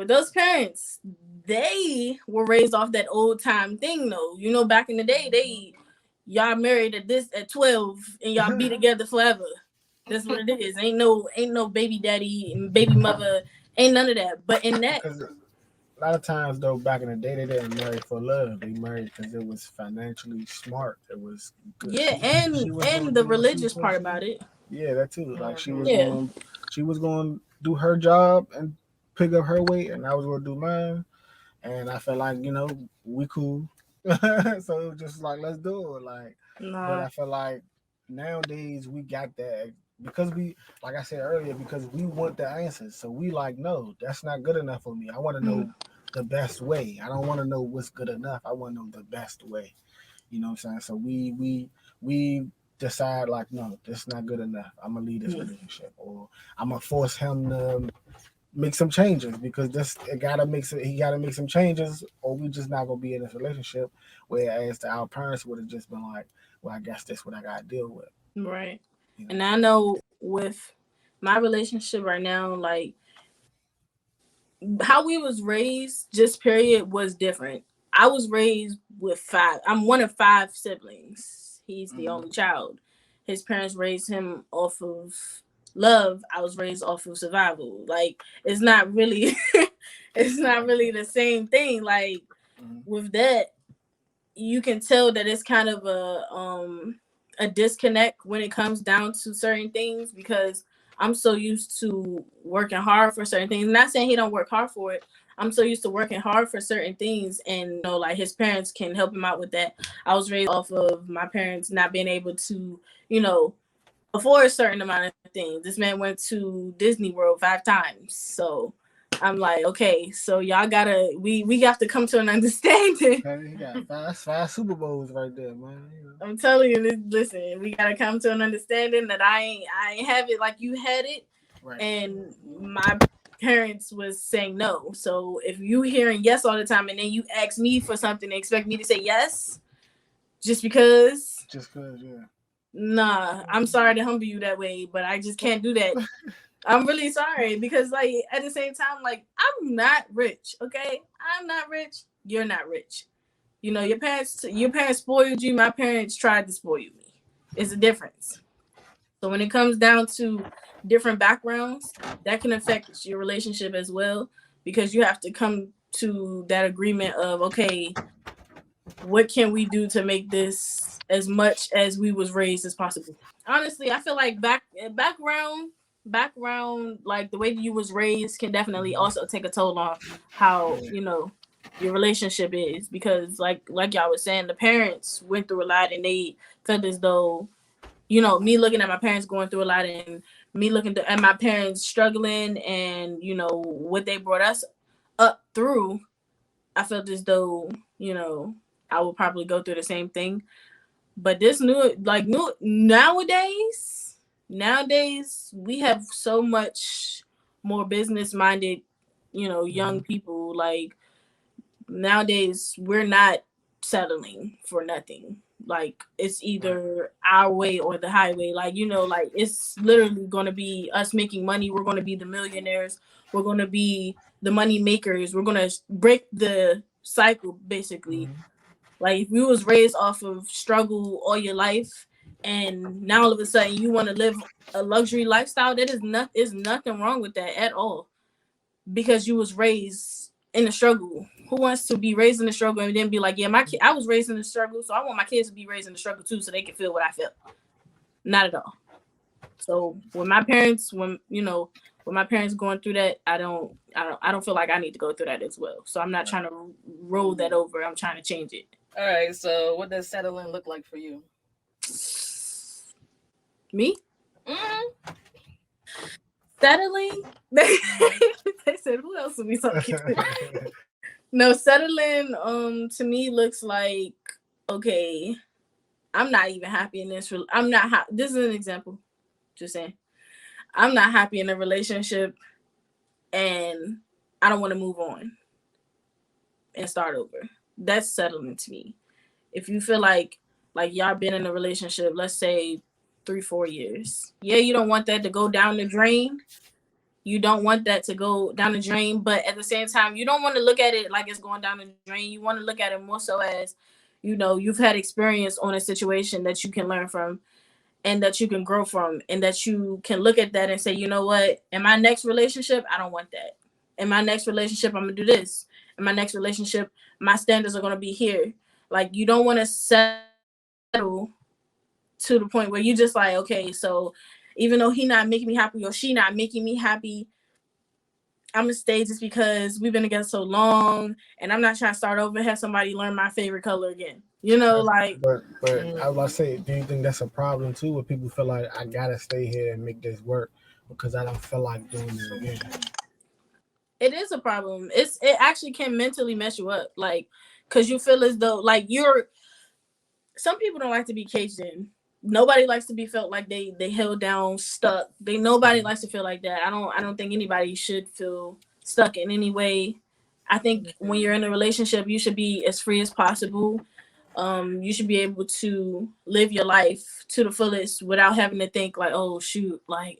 were raised off that old time thing though. You know, back in the day, y'all married at 12 and y'all be together forever. That's what it is. Ain't no baby daddy and baby mother, ain't none of that. But in that, because a lot of times though, back in the day, they didn't marry for love. They married because it was financially smart. It was good. yeah, She was gonna and the do what she was religious supposed part to about do. it. Yeah, that too. Like she was Yeah. going to do her job and pick up her weight, and I was going to do mine. And I felt like, we cool. So just like, let's do it. Like, but I feel like nowadays we got that because like I said earlier, because we want the answers. So we like, no, that's not good enough for me. I want to know the best way. I don't want to know what's good enough. I want to know the best way. You know what I'm saying? So we decide like, no, this is not good enough. I'm gonna leave this relationship, or I'm gonna force him to make some changes because he gotta make some changes, or we just not gonna be in this relationship. Whereas our parents would have just been like, well, I guess that's what I gotta deal with. Right. You know? And I know with my relationship right now, like how we was raised, just period, was different. I was raised with 5. I'm one of 5 siblings. He's the only child. His parents raised him off of love. I was raised off of survival. Like it's not really the same thing. Like with that, you can tell that it's kind of a disconnect when it comes down to certain things because I'm so used to working hard for certain things. Not saying he don't work hard for it. I'm so used to working hard for certain things, and like his parents can help him out with that. I was raised off of my parents not being able to, afford a certain amount of things. This man went to Disney World 5 times, so I'm like, okay, so y'all gotta we have to come to an understanding. He got 5 Super Bowls right there, man. I'm telling you, listen, we gotta come to an understanding that I ain't have it like you had it, right. And my parents was saying no. So if you hearing yes all the time and then you ask me for something and expect me to say yes, just because, yeah. Nah, I'm sorry to humble you that way, but I just can't do that. I'm really sorry because, like, at the same time, like, I'm not rich. Okay, I'm not rich. You're not rich. Your parents spoiled you. My parents tried to spoil me. It's a difference. So when it comes down to different backgrounds, that can affect your relationship as well because you have to come to that agreement of, okay, what can we do to make this as much as we was raised as possible? Honestly, I feel like background, like the way you was raised can definitely also take a toll on how, your relationship is because like y'all was saying, the parents went through a lot and they felt as though, me looking at my parents going through a lot and me looking at my parents struggling and, what they brought us up through, I felt as though, I would probably go through the same thing. But this nowadays, we have so much more business minded, young people. Like nowadays, we're not settling for nothing. Like it's either our way or the highway. Like, like it's literally going to be us making money. We're going to be the millionaires. We're going to be the money makers. We're going to break the cycle, basically. Like if you was raised off of struggle all your life and now all of a sudden you want to live a luxury lifestyle, there's nothing wrong with that at all because you was raised in the struggle. Who wants to be raised in the struggle and then be like, yeah, I was raised in the struggle, so I want my kids to be raised in the struggle too so they can feel what I feel? Not at all. So when my parents going through that, I don't feel like I need to go through that as well. So I'm not trying to roll that over. I'm trying to change it. All right, so what does settling look like for you? Me? Settling? They said, who else are we talking to? No, settling to me looks like, okay, I'm not even happy in this. This is an example. Just saying. I'm not happy in a relationship and I don't want to move on and start over. That's settling to me. If you feel like like y'all been in a relationship, let's say 3-4 years. Yeah, you don't want that to go down the drain. You don't want that to go down the drain, but at the same time, you don't want to look at it like it's going down the drain. You want to look at it more so as, you've had experience on a situation that you can learn from and that you can grow from, and that you can look at that and say, you know what, in my next relationship, I don't want that. In my next relationship, I'm gonna do this. In my next relationship, my standards are gonna be here. Like, you don't want to settle to the point where you just like, okay, so even though he not making me happy or she not making me happy, I'm gonna stay just because we've been together so long, and I'm not trying to start over and have somebody learn my favorite color again. Like. But I was about to say, do you think that's a problem too, where people feel like I gotta stay here and make this work because I don't feel like doing it again? It is a problem. It actually can mentally mess you up, like, because you feel as though like some people don't like to be caged in. Nobody likes to be felt like they held down, stuck. Nobody likes to feel like that. I don't think anybody should feel stuck in any way. I think when you're in a relationship, you should be as free as possible. You should be able to live your life to the fullest without having to think like, oh shoot, like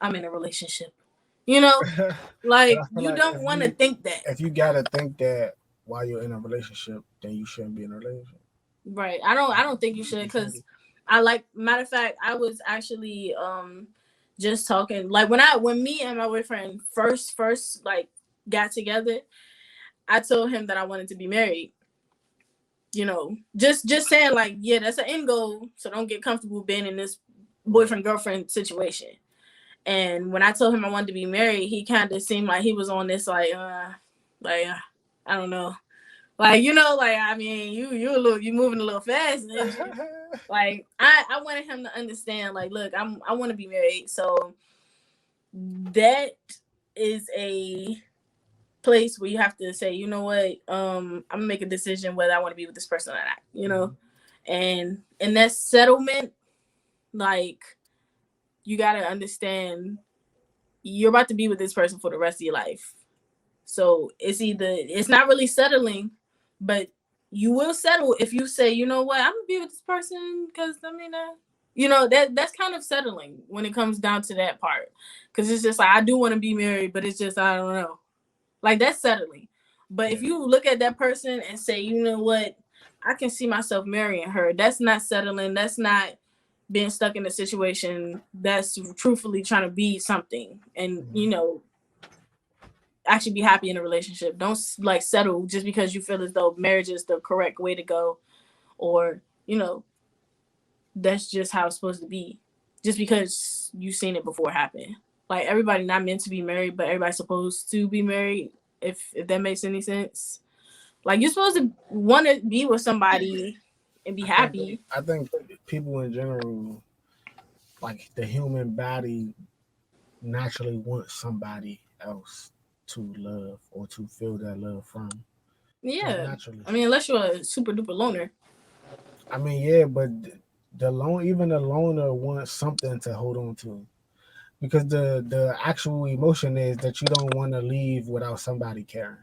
I'm in a relationship. Like, you like don't want to think that. if you gotta think that while you're in a relationship, then you shouldn't be in a relationship. Right. I don't think you should, because matter of fact, I was actually just talking, like, when me and my boyfriend first like got together, I told him that I wanted to be married. Just saying, like, yeah, that's an end goal, so don't get comfortable being in this boyfriend girlfriend situation. And when I told him I wanted to be married, he kind of seemed like he was on this like I don't know. Like, like, I mean, you moving a little fast. Like, I wanted him to understand, like, look, I want to be married. So that is a place where you have to say, you know what, I'm gonna make a decision whether I want to be with this person or not, and in that settlement, like, you got to understand you're about to be with this person for the rest of your life. So it's not really settling, but you will settle if you say, you know what, I'm gonna be with this person because that's kind of settling when it comes down to that part. Because it's just like, I do want to be married, but it's just, I don't know. Like, that's settling. But if you look at that person and say, you know what, I can see myself marrying her, that's not settling. That's not being stuck in a situation. That's truthfully trying to be something and, actually be happy in a relationship. Don't like settle just because you feel as though marriage is the correct way to go, or, that's just how it's supposed to be. Just because you've seen it before happen. Like, everybody not meant to be married, but everybody's supposed to be married, if that makes any sense. Like, you're supposed to want to be with somebody and be happy. I think people in general, like, the human body naturally wants somebody else to love or to feel that love from. Yeah. Naturally. I mean, unless you're a super duper loner. I mean, yeah, but even the loner wants something to hold on to. Because the actual emotion is that you don't want to leave without somebody caring.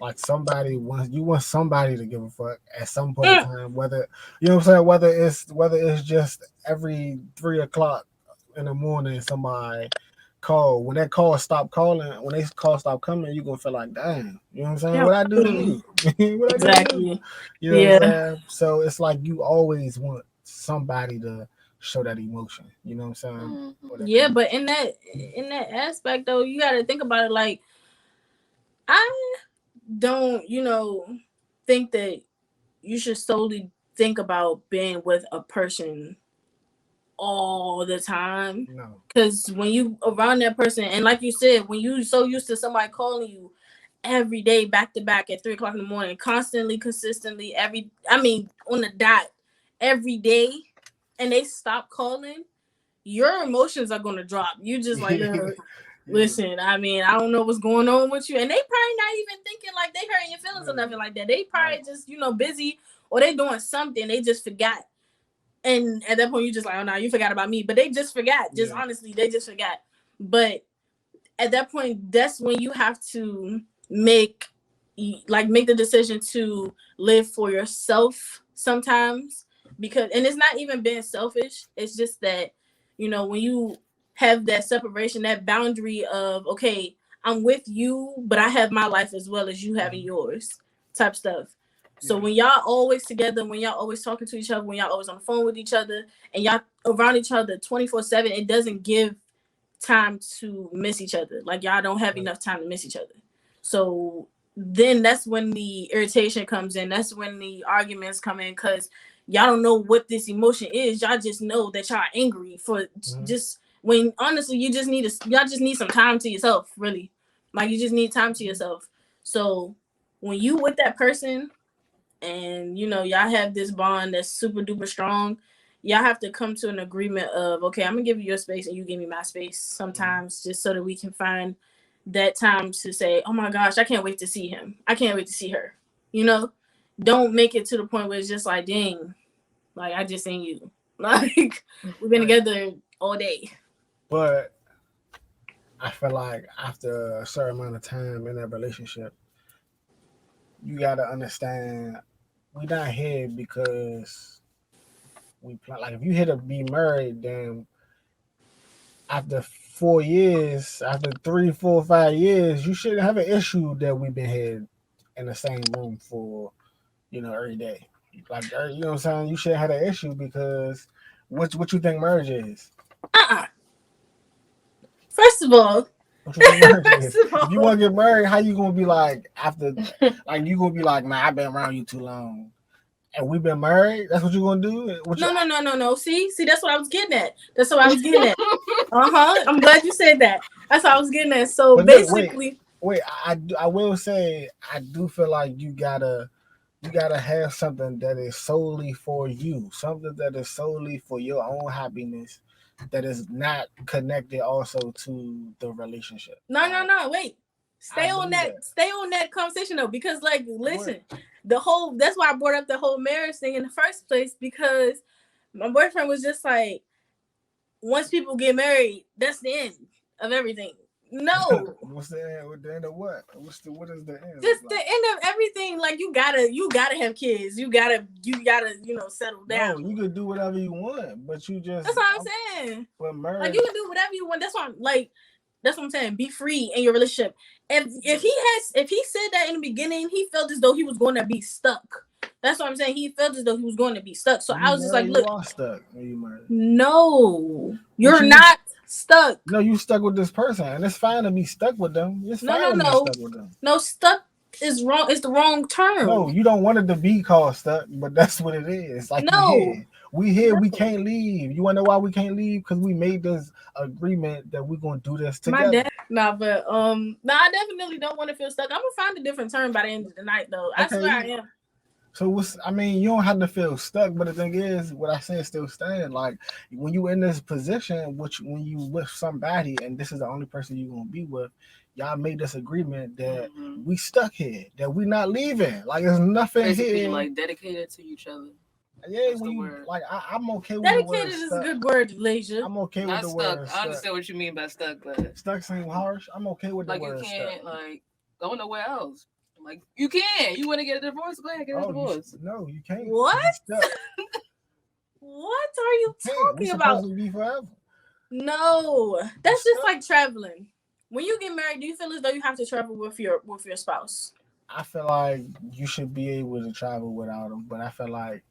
Like, you want somebody to give a fuck at some point in time, whether what I'm saying, whether it's just every 3 o'clock in the morning somebody call. When that call stop calling, when they call stop coming, you're gonna feel like, damn, you know what I'm saying? What I do to you? What Exactly. I do to you? You know what I'm saying? So it's like you always want somebody to show that emotion. You know what I'm saying? Yeah, but in that aspect though, you gotta think about it. Like, I don't, think that you should solely think about being with a person all the time. No. Because when you around that person, and like you said, when you so used to somebody calling you every day, back to back at 3 o'clock in the morning, constantly, consistently, on the dot, every day, and they stop calling, your emotions are gonna drop. You just like, listen, I don't know what's going on with you. And they probably not even thinking like they hurting your feelings or nothing like that. They probably just, busy, or they doing something. They just forgot. And at that point, you just like, oh no, you forgot about me. But they just forgot. Just honestly, they just forgot. But at that point, that's when you have to make the decision to live for yourself sometimes, because, and it's not even being selfish. It's just that, when you have that separation, that boundary of, okay, I'm with you, but I have my life as well as you having yours, type stuff. So when y'all always together, when y'all always talking to each other, when y'all always on the phone with each other, and y'all around each other 24/7, it doesn't give time to miss each other. Like, y'all don't have enough time to miss each other. So then that's when the irritation comes in. That's when the arguments come in, because y'all don't know what this emotion is. Y'all just know that y'all angry for just, when honestly y'all just need some time to yourself, really. Like, you just need time to yourself. So when you with that person and y'all have this bond that's super duper strong, y'all have to come to an agreement of, okay, I'm gonna give you your space and you give me my space sometimes, just so that we can find that time to say, oh my gosh, I can't wait to see him, I can't wait to see her. Don't make it to the point where it's just like, dang, like, I just seen you. Like, we've been together all day. But I feel like after a certain amount of time in that relationship, you gotta understand, we not here because we plan. Like, if you here to be married, then after 4 years, after 3, 4, 5 years, you shouldn't have an issue that we've been here in the same room for, every day. Like, you know what I'm saying? You shouldn't have an issue, because what you think marriage is? First of all, What you think marriage is? If you want to get married, how you gonna be like after? Like, you gonna be like, man, I've been around you too long, and we've been married. That's what you gonna do? No. See, that's what I was getting at. I'm glad you said that. That's what I was getting at. So But basically, wait. I will say, I do feel like you gotta have something that is solely for you, something that is solely for your own happiness, that is not connected also to the relationship. No, wait. Stay on that conversation though, because, like, listen, that's why I brought up the whole marriage thing in the first place, because my boyfriend was just like, once people get married, that's the end of everything. No. What's the end? The end of what? What is the end? Just the end of everything. Like, you gotta have kids. You gotta settle down. No, you can do whatever you want, but you just. That's what I'm saying. But marriage, like, you can do whatever you want. That's what I'm saying. Be free in your relationship. If he said that in the beginning, he felt as though he was going to be stuck. That's what I'm saying. He felt as though he was going to be stuck. So I was just like, look, you are stuck when you married. No, you're not stuck. No, you stuck with this person, and it's fine to be stuck with them. It's fine to be stuck with them. No, stuck is wrong. It's the wrong term. No, you don't want it to be called stuck, but that's what it is. Like, we here, we can't leave. You want to know why we can't leave? Because we made this agreement that we're gonna do this together. I definitely don't want to feel stuck. I'm gonna find a different term by the end of the night, though. Okay. I swear I am. So you don't have to feel stuck, but the thing is, what I said still stands. Like, when you in this position, when you with somebody, and this is the only person you're gonna be with, y'all made this agreement that we stuck here, that we not leaving. Like, there's nothing basically here. Like, dedicated to each other. Yeah, when you, like, I'm okay with dedicated the word is stuck. a good word, Lasia. I'm okay not with the stuck. word I understand what you mean by stuck, but stuck seems harsh. I'm okay with the like, word you can't stuck. like go nowhere else. Like, you can. You want to get a divorce? Go ahead, get a divorce. No, you can't. What? What are you talking about? Supposed to be forever. No, that's just like traveling. When you get married, do you feel as though you have to travel with your spouse? I feel like you should be able to travel without them, but I feel like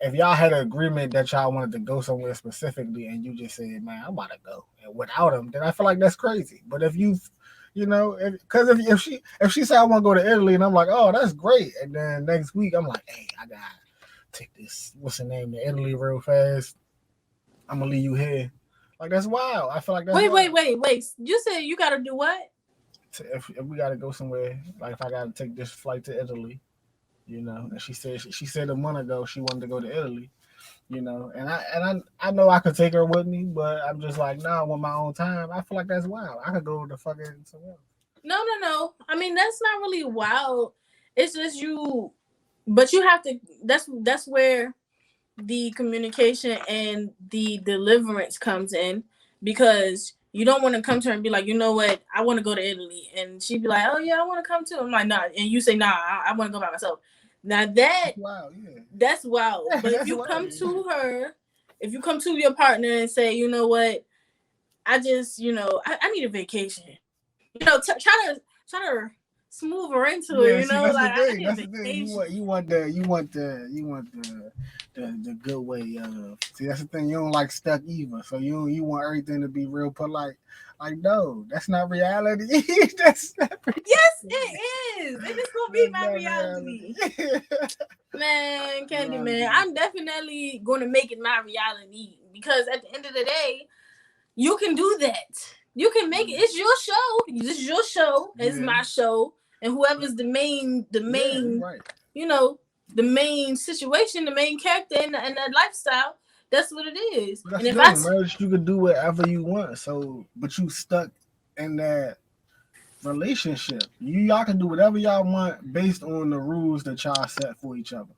if y'all had an agreement that y'all wanted to go somewhere specifically, and you just said, "Man, I'm about to go," and without them, then I feel like that's crazy. But if because if she said I want to go to Italy, and I'm like, "Oh, that's great," and then next week I'm like, "Hey, I gotta take this, what's the name, to Italy real fast. I'm gonna leave you here." Like, that's wild. I feel like that's wait. You said you gotta do what? If we gotta go somewhere, like if I gotta take this flight to Italy, and she said a month ago she wanted to go to Italy, and I know I could take her with me, but I'm just like, nah, I want my own time. I feel like that's wild. I could go to fucking somewhere. No. I mean, that's not really wild. It's just you, but you have to. That's where the communication and the deliverance comes in, because you don't want to come to her and be like, you know what, I want to go to Italy, and she'd be like, oh yeah, I want to come too. I'm like, nah, and you say, nah, I want to go by myself. Now that Wow, yeah. that's wild. But if That's you wild, come yeah. to her, if you come to your partner and say, you know what, I just, I need a vacation. Try to smooth her into it. Yeah, see, that's the Like I thing. need a That's the thing. vacation. The good way of. See, that's the thing. You don't like stuck either. So you want everything to be real polite. Like, no, that's not reality. That's not Yes, it is, and it's gonna be That's my not reality. reality. Man, Candy, man, Reality. I'm definitely gonna make it my reality because at the end of the day, you can do that. You can make it. It's your show. This is your show. It's Yeah. my show, and whoever's the main, Yeah, you're right. the main situation, the main character in that lifestyle. That's what it is. But that's And if the thing, marriage, you could do whatever you want. So, but you stuck in that relationship. Y'all can do whatever y'all want based on the rules that y'all set for each other.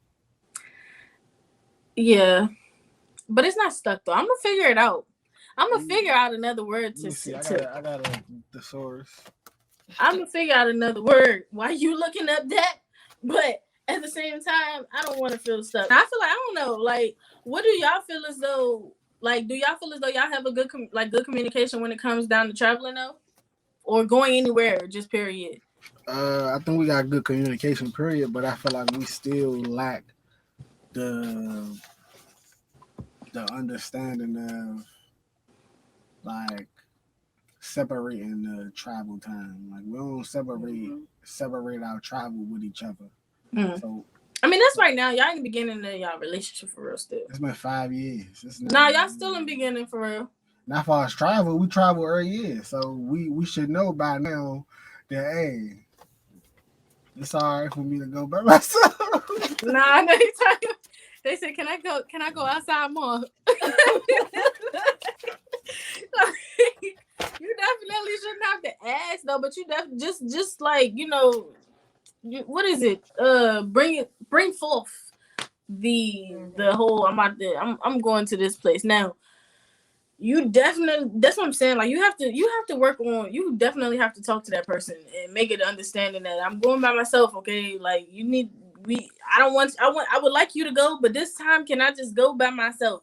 yeah, but it's not stuck though. I'm gonna figure it out. I'm gonna figure out another word Let me see. I to. got a thesaurus. I'm gonna figure out another word while you looking up that. But at the same time, I don't want to feel stuck. I feel like I don't know. Like, what do y'all feel as though? Like, do y'all feel as though y'all have a good good communication when it comes down to traveling though, or going anywhere? Just period. I think we got good communication, period. But I feel like we still lack the understanding of like separating the travel time. Like we don't separate our travel with each other. Mm. So I mean, that's right now. Y'all in the beginning of y'all relationship for real still. it's been 5 years. It's not, Nah, y'all still in beginning for real. Not far as travel, we travel every year. So we should know by now that hey, it's alright for me to go by myself. Nah, I know you talking. They said, "Can I go outside more?" You definitely shouldn't have to ask though, but you just like what is it? Bring forth the whole. I'm going to this place now. You definitely, that's what I'm saying. Like you have to work on. You definitely have to talk to that person and make it understanding that I'm going by myself. Okay, like you need. I would like you to go, but this time can I just go by myself?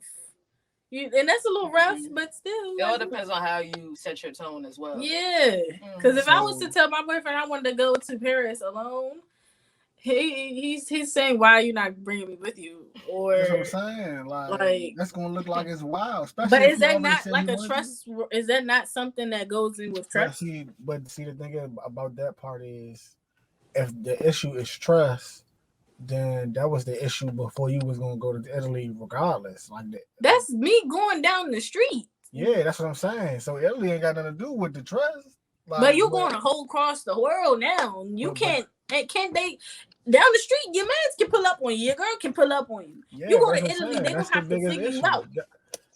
And that's a little rough, but still. It all depends on how you set your tone as well. Yeah, because if I was to tell my boyfriend I wanted to go to Paris alone, he's saying, why are you not bringing me with you? Or that's what I'm saying. Like that's gonna look like it's wild. Especially but if is you that already not said like you a wanted trust? Is that not something that goes in with to. trust? But see, the thing about that part is, if the issue is trust, then that was the issue before you was gonna go to Italy, regardless. Like that. That's me going down the street. Yeah, that's what I'm saying. So Italy ain't got nothing to do with the trust. Like, but you going a whole across the world now. You can't they down the street, your man can pull up on you, your girl can pull up on you. Yeah, you go that's to what I'm Italy, saying. they That's gonna have the to biggest figure you issue. out.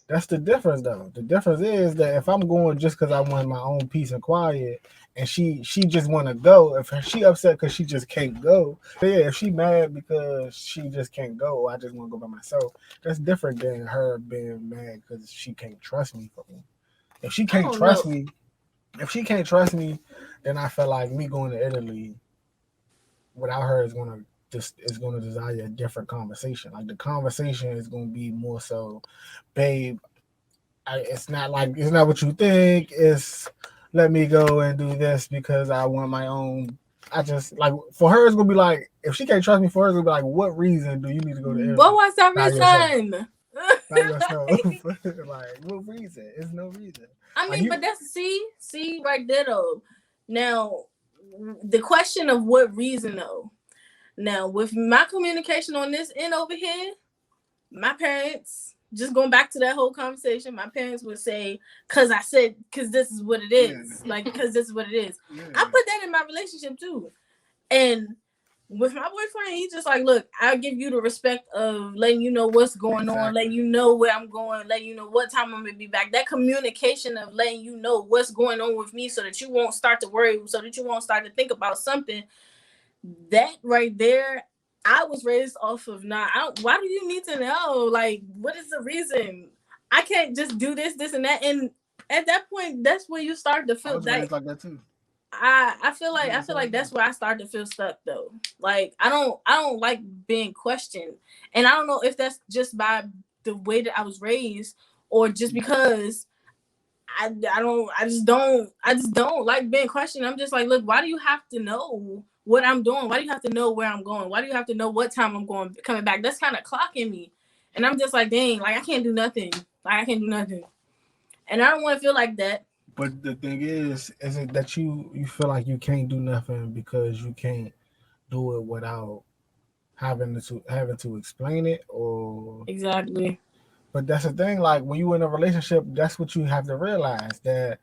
That's the difference, though. The difference is that if I'm going just because I want my own peace and quiet, and she just want to go, if she upset because she just can't go, yeah, if she mad because she just can't go, I just want to go by myself. That's different than her being mad because she can't trust me for me. If she can't trust me, then I feel like me going to Italy without her is gonna desire a different conversation. Like the conversation is gonna be more so, babe. It's not what you think. It's let me go and do this because I want my own. I just like for her it's gonna be like if she can't trust me, for her it's gonna be like, what reason do you need to go to Italy? What was that reason? By yourself. Like what reason? It's no reason. I mean, but that's see right there though. Now the question of what reason though. Now with my communication on this end over here, my parents, just going back to that whole conversation, my parents would say, because this is what it is. Yeah. Like, because this is what it is. Yeah. I put that in my relationship too. And with my boyfriend, he's just like, look, I'll give you the respect of letting you know what's going on, letting you know where I'm going, letting you know what time I'm going to be back. That communication of letting you know what's going on with me so that you won't start to worry, so that you won't start to think about something. That right there, I was raised off of why do you need to know? Like, what is the reason? I can't just do this, and that. And at that point, that's when you start to feel like that too. I feel like that's where I started to feel stuck though. Like I don't like being questioned, and I don't know if that's just by the way that I was raised or just because I just don't like being questioned. I'm just like, look, why do you have to know what I'm doing? Why do you have to know where I'm going? Why do you have to know what time I'm going coming back? That's kind of clocking me, and I'm just like, dang, like I can't do nothing. Like I can't do nothing, and I don't want to feel like that. But the thing is it that you feel like you can't do nothing because you can't do it without having to explain it, or Exactly. but that's the thing. Like when you in a relationship, that's what you have to realize that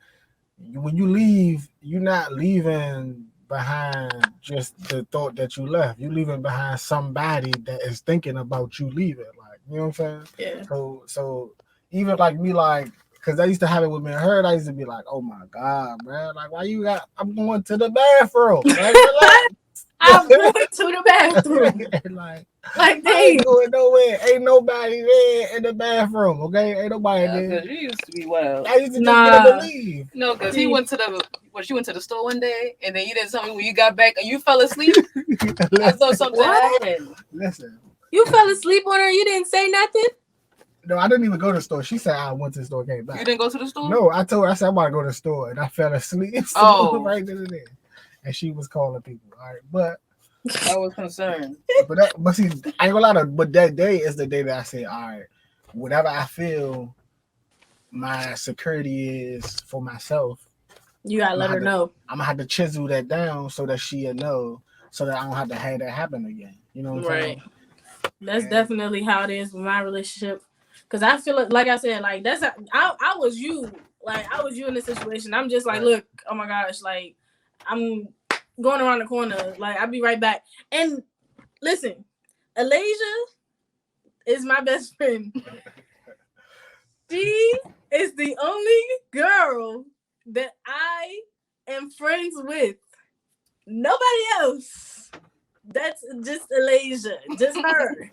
when you leave, you're not leaving behind just the thought that you left. You're leaving behind somebody that is thinking about you leaving. Like you know what I'm saying? Yeah. So even like me, like because I used to have it with me and her. I used to be like, oh my god, man, like why you got? I'm going to the bathroom. Like, relax. I'm going to the bathroom. like Like, I ain't dang. going nowhere. Ain't nobody there in the bathroom. Okay, ain't nobody there. Because you used to be wild. I used to just get up and Nah. leave. No, because he went to she went to the store one day, and then you didn't tell me when you got back and you fell asleep. I thought something What? happened. Listen. You fell asleep on her. You didn't say nothing. No, I didn't even go to the store. She said I went to the store, came back. You didn't go to the store? No, I told her, I said I'm about to go to the store, and I fell asleep. Oh. Right then and there. And she was calling people. All right, but I was concerned. but see, I ain't gonna lie to, but that day is the day that I say, all right, whatever I feel my security is for myself, You gotta let her know. I'm gonna have to chisel that down so that she'll know, so that I don't have to have that happen again. You know what I'm saying? That's definitely how it is with my relationship. Cause I feel like I said, like that's I was you. Like I was you in this situation. I'm just like, look, oh my gosh, like I'm going around the corner. Like I'll be right back. And listen, Alasia is my best friend. She is the only girl that I am friends with. Nobody else. That's just Alasia, just her.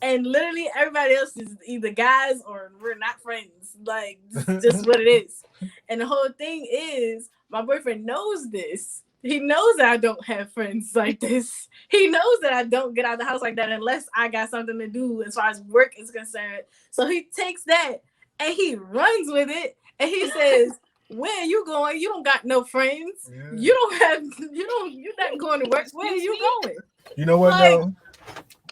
And literally everybody else is either guys or we're not friends. Like, just what it is. And the whole thing is, my boyfriend knows this. He knows that I don't have friends like this. He knows that I don't get out of the house like that unless I got something to do as far as work is concerned. So he takes that and he runs with it. And he says, where are you going? You don't got no friends. Yeah. You're not going to work. Where are you going? You know what, though?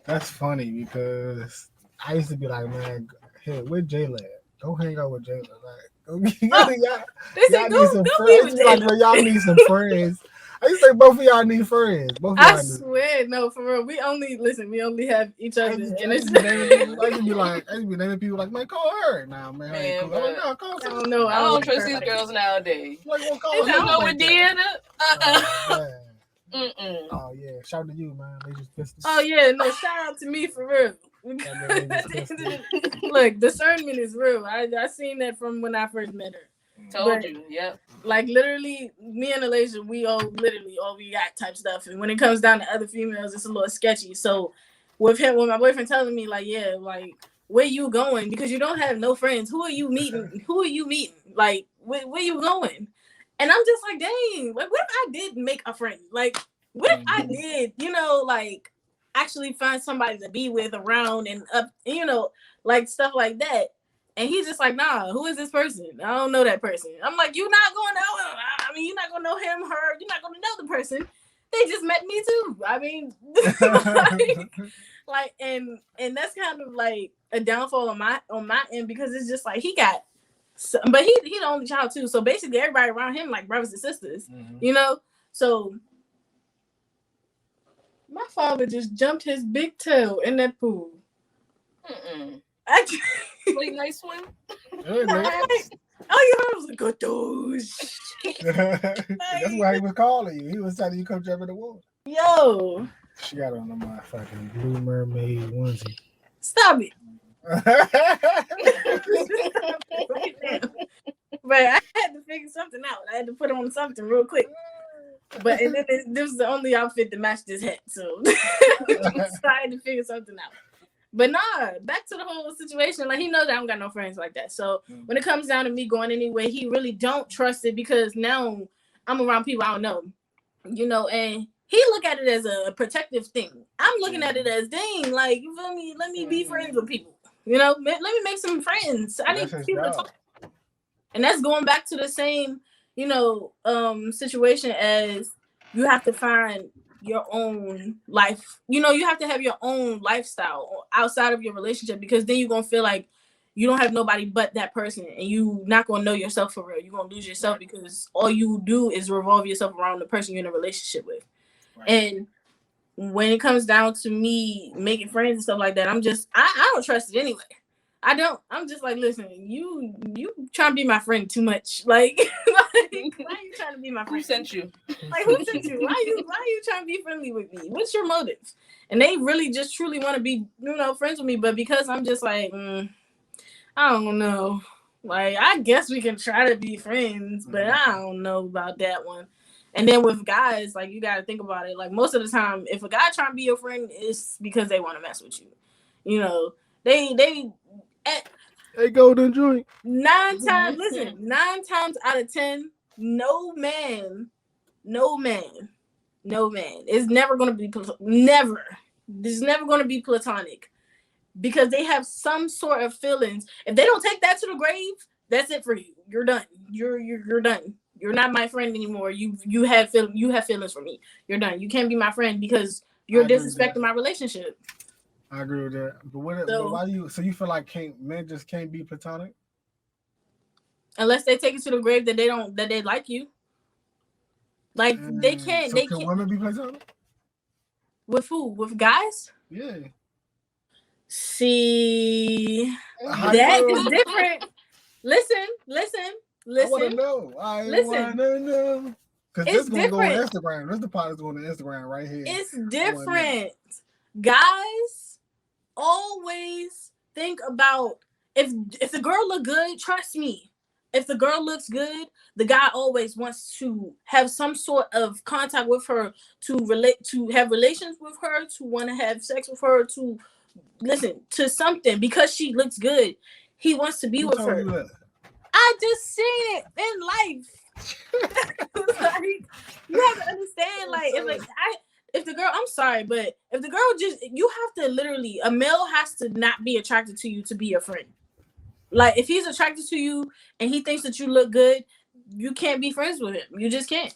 That's funny because I used to be like, man, hey, where Jayla at? Go hang out with Jayla. Like, y'all need some friends. Like, well, y'all need some friends. I used to say both of y'all need friends. I swear, no, for real. We only have each other. I used to be naming people like, man, call her. Nah, man, man cool. Like, no, call I don't know. I don't trust these girls nowadays. Like, well, call you know what, Deanna? Oh yeah, shout out to you, man. Oh yeah, no, shout out to me for real. Look, discernment is real. I seen that from when I first met her. Told you, yep. Like literally, me and Alasia, we all we got type stuff. And when it comes down to other females, it's a little sketchy. So with my boyfriend telling me like, yeah, like where you going? Because you don't have no friends. Who are you meeting? Like where you going? And I'm just like, dang, like what if I did make a friend? Like what if I did, like actually find somebody to be with around and up, like stuff like that. And he's just like, nah, who is this person? I don't know that person. I'm like, you're not going to know him. I mean, you're not going to know him, her. You're not going to know the person. They just met me too. I mean, and that's kind of like a downfall on my end because it's just like but he the only child too. So basically everybody around him like brothers and sisters, So my father just jumped his big toe in that pool. Really nice swim. All you heard was a good douche. That's why he was calling you. He was telling you come jump in the water. Yo. She got on the motherfucking Blue Mermaid onesie. Stop it. But I had to figure something out. I had to put on something real quick. But and then this was the only outfit to match this hat. So I had to figure something out. But nah, back to the whole situation. Like he knows I don't got no friends like that. So when it comes down to me going anywhere, he really don't trust it because now I'm around people I don't know, and he look at it as a protective thing. I'm looking at it as, dang, like, you feel me? Let me be friends with people. Let me make some friends. I need That's his people to job. talk. And that's going back to the same, situation as you have to find your own life. You have to have your own lifestyle outside of your relationship, because then you're gonna feel like you don't have nobody but that person, and you not gonna know yourself for real. You're gonna lose yourself because all you do is revolve yourself around the person you're in a relationship with. Right. And when it comes down to me making friends and stuff like that, I don't trust it anyway. I don't. I'm just like, listen, you trying to be my friend too much. Like, why are you trying to be my friend? Who sent you? Like, who sent you? Why are you trying to be friendly with me? What's your motive? And they really just truly want to be, friends with me. But because I'm just like, I don't know. Like, I guess we can try to be friends, but I don't know about that one. And then with guys, like, you got to think about it. Like, most of the time, if a guy trying to be your friend, it's because they want to mess with you. Hey, golden joint. 9 times out of 10, no man is never going to be never. There's never going to be platonic, because they have some sort of feelings. If they don't take that to the grave, that's it for you. You're done. You're done. You're not my friend anymore. You have feelings for me. You're done. You can't be my friend because you're disrespecting my relationship. I agree with that. But why do you? So you feel like men just can't be platonic? Unless they take it to the grave that they like you. Like, they can't. So they can can't. women be platonic? With who? With guys? Yeah. See, that is different. Listen. I want to know. I want to know. Because this is going to go on Instagram. This is the part that's going to Instagram right here. It's different. Guys always think about, if the girl look good, trust me. If the girl looks good, the guy always wants to have some sort of contact with her, to have relations with her, to want to have sex with her, to listen to something, because she looks good. He wants to be with her. I just seen it in life. Like, you have to understand, like, if the girl, I'm sorry, but if the girl you have to literally, a male has to not be attracted to you to be your friend. Like, if he's attracted to you and he thinks that you look good, you can't be friends with him. You just can't.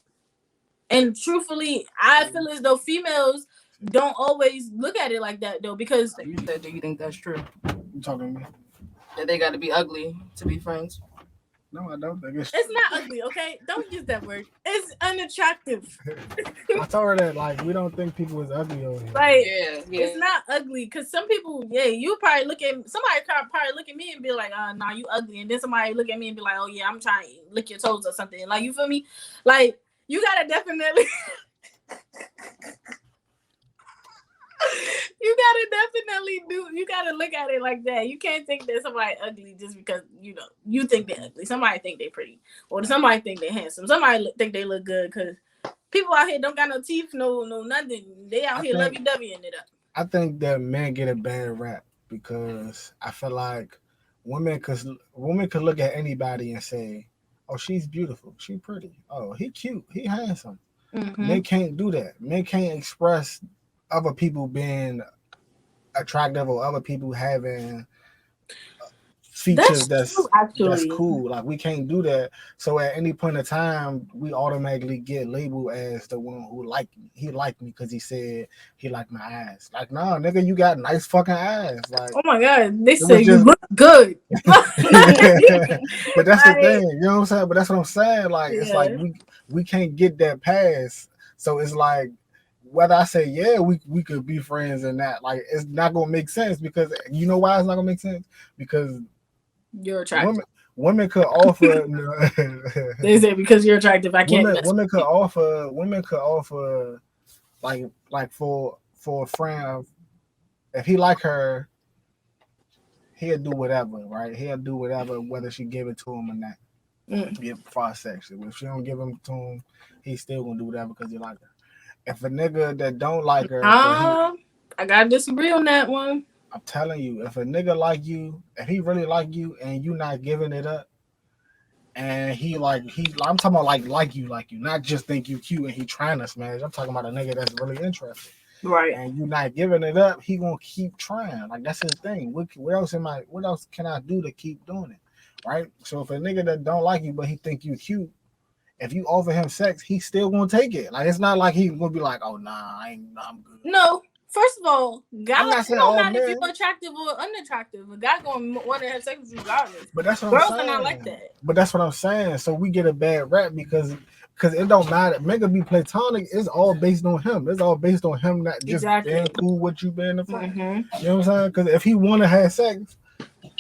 And truthfully, I feel as though females don't always look at it like that, though, because do you think that's true? You talking to me? That they got to be ugly to be friends? No, I don't think it's not ugly. Okay, don't use that word. It's unattractive. I told her that, like, we don't think people is ugly over here. Like, yeah. It's not ugly, because some people, you probably somebody probably look at me and be like, nah, you ugly, and then somebody look at me and be like, oh yeah, I'm trying to lick your toes or something. Like, you feel me? Like, you gotta definitely. You gotta look at it like that. You can't think that somebody ugly just because you think they're ugly. Somebody think they're pretty, or somebody think they're handsome. Somebody think they look good, because people out here don't got no teeth, no nothing. They out here lovey-doveying it up. I think that men get a bad rap because I feel like women could look at anybody and say, oh, she's beautiful, she's pretty, oh, he cute, he handsome. Mm-hmm. Men can't do that. Men can't express other people being attractive or other people having features that's cool. Like, we can't do that. So at any point in time, we automatically get labeled as the one who he liked me because he said he liked my eyes. Like, nah, nigga, you got nice fucking eyes. Like, oh my god, they say you look good. But that's the thing, you know what I'm saying? But that's what I'm saying. Like, it's like we can't get that pass. So it's like, whether I say we could be friends and that, like, it's not gonna make sense, because you know why it's not gonna make sense? Because you're attractive. Women could offer. They say because you're attractive, I can't. Women could offer, like for a friend, if he like her, he'll do whatever, right? He'll do whatever, whether she give it to him or not. Get far sexual. If she don't give him to him, he's still gonna do whatever because he like her. If a nigga that don't like her, I gotta disagree on that one. I'm telling you, if a nigga like you, if he really like you and you not giving it up, and I'm talking about like you, not just think you cute and he trying to smash. I'm talking about a nigga that's really interested. Right. And you not giving it up, he gonna keep trying. Like that's his thing. What else can I do to keep doing it? Right? So if a nigga that don't like you but he think you cute, if you offer him sex, he's still gonna take it. Like it's not like he's gonna be like, oh nah, I'm good. No. First of all, guys don't matter if men. you're attractive or unattractive. A guy gonna want to have sex with you regardless. But that's what Girls I'm saying. are not like that. But that's what I'm saying. So we get a bad rap because it don't matter. Nigga be platonic. It's all based on him. It's all based on him not just being cool with you being the friend. Mm-hmm. You know what I'm saying? Because if he want to have sex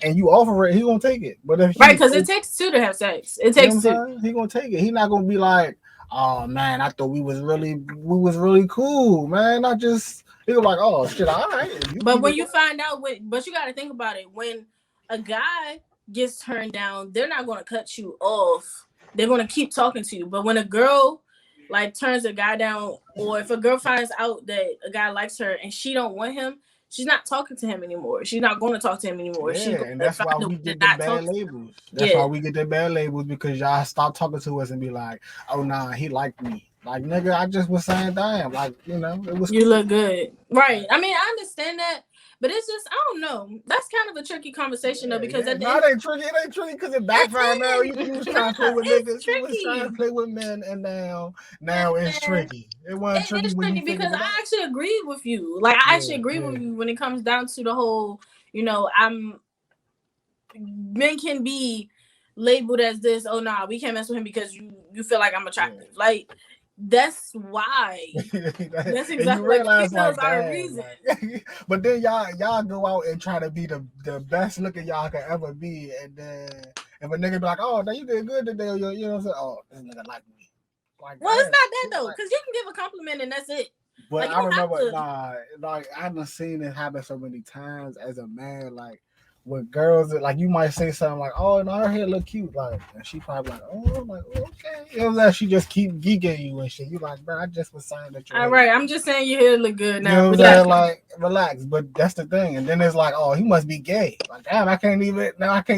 and you offer it, he gonna take it. But if right, because it takes two to have sex. It takes two. He gonna take it. He not gonna be like, oh man, I thought we was really cool, man. I just. He was like, oh shit, all right. But when you find out, but you got to think about it. When a guy gets turned down, they're not going to cut you off. They're going to keep talking to you. But when a girl like turns a guy down, or if a girl finds out that a guy likes her and she don't want him, she's not talking to him anymore. She's not going to talk to him anymore. Yeah, and that's why we get the bad labels. That's why we get the bad labels, because y'all stop talking to us and be like, oh nah, he liked me. Like, nigga, I just was saying, damn, like, you know, it was. You cool. Look good, right? I mean, I understand that, but it's just, I don't know. That's kind of a tricky conversation, though, because at the end, it ain't tricky because it backfired. Now you was trying to play with niggas, you was trying to play with men, and now it's tricky. It wasn't tricky. It's tricky because I actually agree with you. Like, I actually agree with you when it comes down to the whole, you know, men can be labeled as this. Oh, nah, we can't mess with him because you feel like I'm attractive. Yeah. Like. That's why. That's exactly like females are a reason. Like, but then y'all go out and try to be the best looking y'all can ever be, and then if a nigga be like, oh, now you did good today, you know what I'm saying? Oh, this nigga like me. Like, well, it's not that though, because you can give a compliment and that's it. But like, I remember, like I've been seen it happen so many times as a man, like. With girls, like you might say something like, "Oh, no, her hair look cute," like, and she probably like, "Oh, I'm like, okay," you know that she just keep geeking you and shit. You like, bro, I just was saying that. All right, I'm just saying your hair look good now. You know what I'm saying? Like, relax. But that's the thing. And then it's like, oh, he must be gay. Like, damn, I can't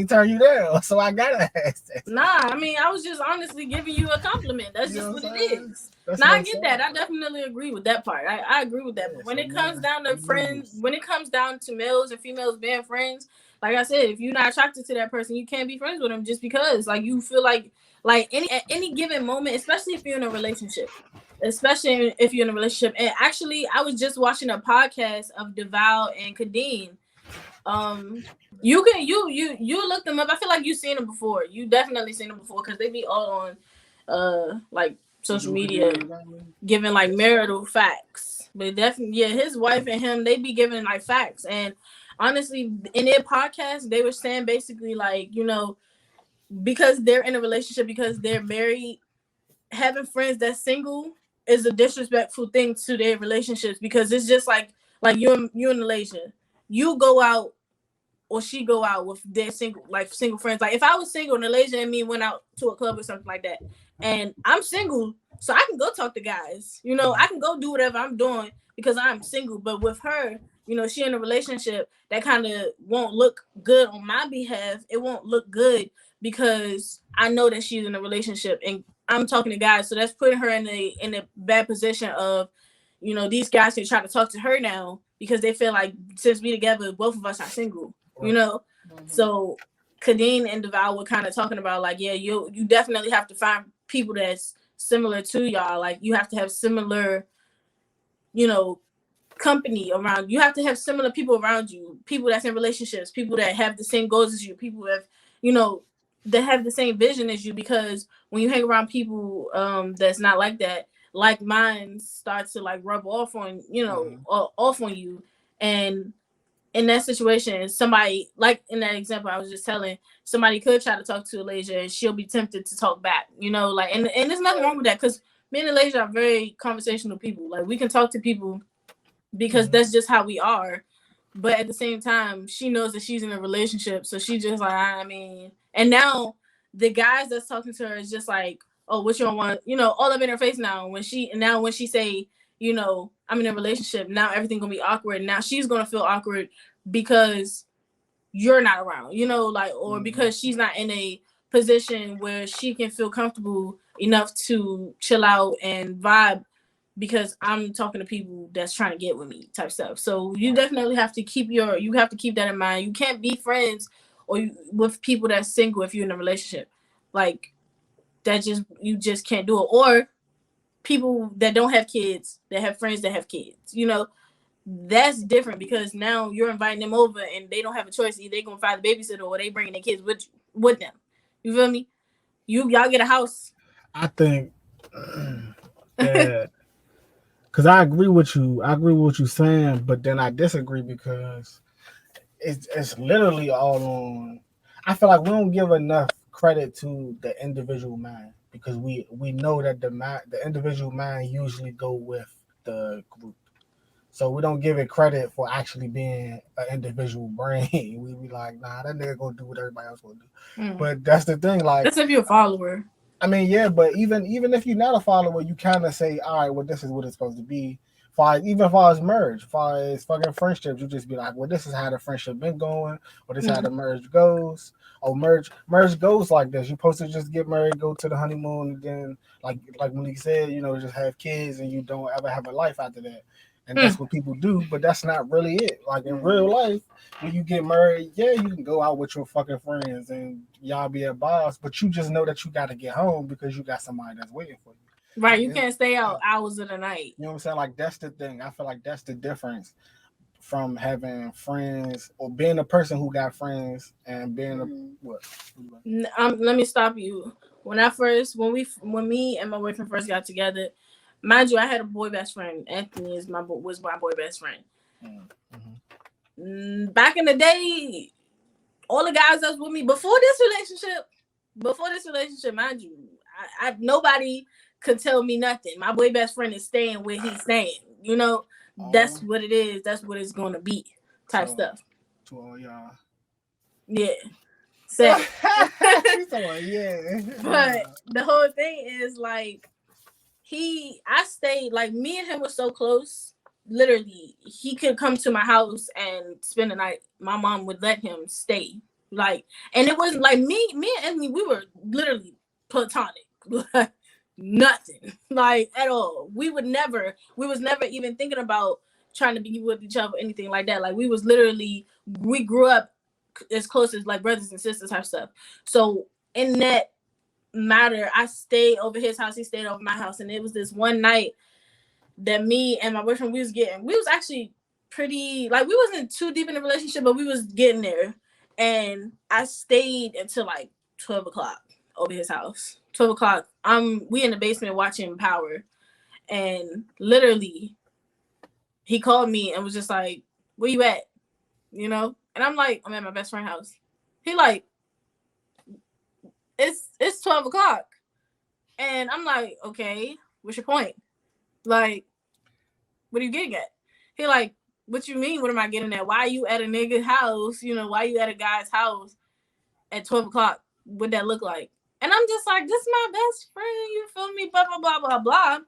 turn you down. So I gotta ask that. Nah, I mean, I was just honestly giving you a compliment. That's just what it is. Now I get that. I definitely agree with that part. I agree with that. But when it comes down to friends, when it comes down to males and females being friends. Like I said, if you're not attracted to that person, you can't be friends with them just because, like, you feel like at any given moment, especially if you're in a relationship, And actually, I was just watching a podcast of DeVal and Kadeen. You look them up. I feel like you've seen them before. You definitely seen them before because they be all on like social media, giving like marital facts. But definitely, yeah, his wife and him, they be giving like facts. And honestly, in their podcast, they were saying basically like, you know, because they're in a relationship, because they're married, having friends that's single is a disrespectful thing to their relationships, because it's just like you and Alasia, you go out or she go out with their single friends. Like if I was single and Alasia and me went out to a club or something like that, and I'm single, so I can go talk to guys, you know, I can go do whatever I'm doing because I'm single. But with her, you know, she in a relationship, that kind of won't look good on my behalf. It won't look good because I know that she's in a relationship and I'm talking to guys. So that's putting her in a bad position of, you know, these guys can try to talk to her now because they feel like since we together, both of us are single, you know? Mm-hmm. So Kadeen and DeVal were kind of talking about like, yeah, you definitely have to find people that's similar to y'all. Like you have to have similar, you know, company around. You have to have similar people around you, people that's in relationships, people that have the same goals as you, people that have, you know, that have the same vision as you, because when you hang around people that's not like that, like mine starts to like rub off on, you know, off on you. And in that situation, somebody, like in that example I was just telling, somebody could try to talk to Alasia and she'll be tempted to talk back, you know, like, and there's nothing wrong with that, because me and Alasia are very conversational people. Like we can talk to people because that's just how we are. But at the same time, she knows that she's in a relationship. So she just like, I mean, and now the guys that's talking to her is just like, oh, what you don't want, you know, all up in her face now. When she say, you know, I'm in a relationship, now everything gonna be awkward. Now she's gonna feel awkward because you're not around, you know, like, or because she's not in a position where she can feel comfortable enough to chill out and vibe because I'm talking to people that's trying to get with me type stuff. So you definitely have to keep that in mind. You can't be friends with people that's single if you're in a relationship. Like you just can't do it. Or people that don't have kids, that have friends that have kids, that's different because now you're inviting them over and they don't have a choice. Either they're gonna find a babysitter or they bringing their kids with them. You feel me? Y'all get a house. I think that because I agree with you. I agree with what you're saying, but then I disagree because it's literally all on. I feel like we don't give enough credit to the individual mind because we know that the individual mind usually go with the group. So we don't give it credit for actually being an individual brain. We be like, nah, that nigga gonna do what everybody else gonna do. But that's the thing, like that's if you're a follower. I mean, yeah, but even if you're not a follower, you kind of say, all right, well, this is what it's supposed to be. Even as far as merge, as far as fucking friendships, you just be like, well, this is how the friendship been going, or this is how the merge goes. Oh, merge goes like this. You're supposed to just get married, go to the honeymoon, and then like Malik said, just have kids, and you don't ever have a life after that. And that's what people do, but that's not really it. Like in real life, when you get married, yeah, you can go out with your fucking friends and y'all be at bars, but you just know that you got to get home because you got somebody that's waiting for you. Right, you can't stay out hours of the night. You know what I'm saying? Like that's the thing. I feel like that's the difference from having friends or being a person who got friends and being what? Let me stop you. When me and my boyfriend first got together. Mind you, I had a boy best friend. Anthony was my boy best friend. Back in the day, all the guys that was with me before this relationship, mind you, I nobody could tell me nothing. My boy best friend is staying where he's staying. That's what it is. That's what it's gonna be. Type stuff. To all y'all. Yeah. So, yeah. But the whole thing is like. I stayed, like, me and him were so close. Literally, he could come to my house and spend the night. My mom would let him stay. Like, and it wasn't like me and Anthony, we were literally platonic. Like, nothing. Like, at all. We was never even thinking about trying to be with each other, anything like that. Like, we grew up as close as, like, brothers and sisters type stuff. So, in that matter, I stayed over his house, he stayed over my house, and it was this one night that me and my boyfriend we was actually pretty, like, we wasn't too deep in the relationship, but we was getting there. And I stayed until like 12 o'clock over his house. 12 o'clock, we in the basement watching Power, and literally he called me and was just like, where you at? And I'm like, I'm at my best friend's house. He like, it's 12 o'clock. And I'm like, okay, what's your point? Like, what are you getting at? He like, what you mean? What am I getting at? Why are you at a nigga's house? Why you at a guy's house at 12 o'clock? What'd that look like? And I'm just like, this is my best friend. You feel me? Blah, blah, blah, blah, blah.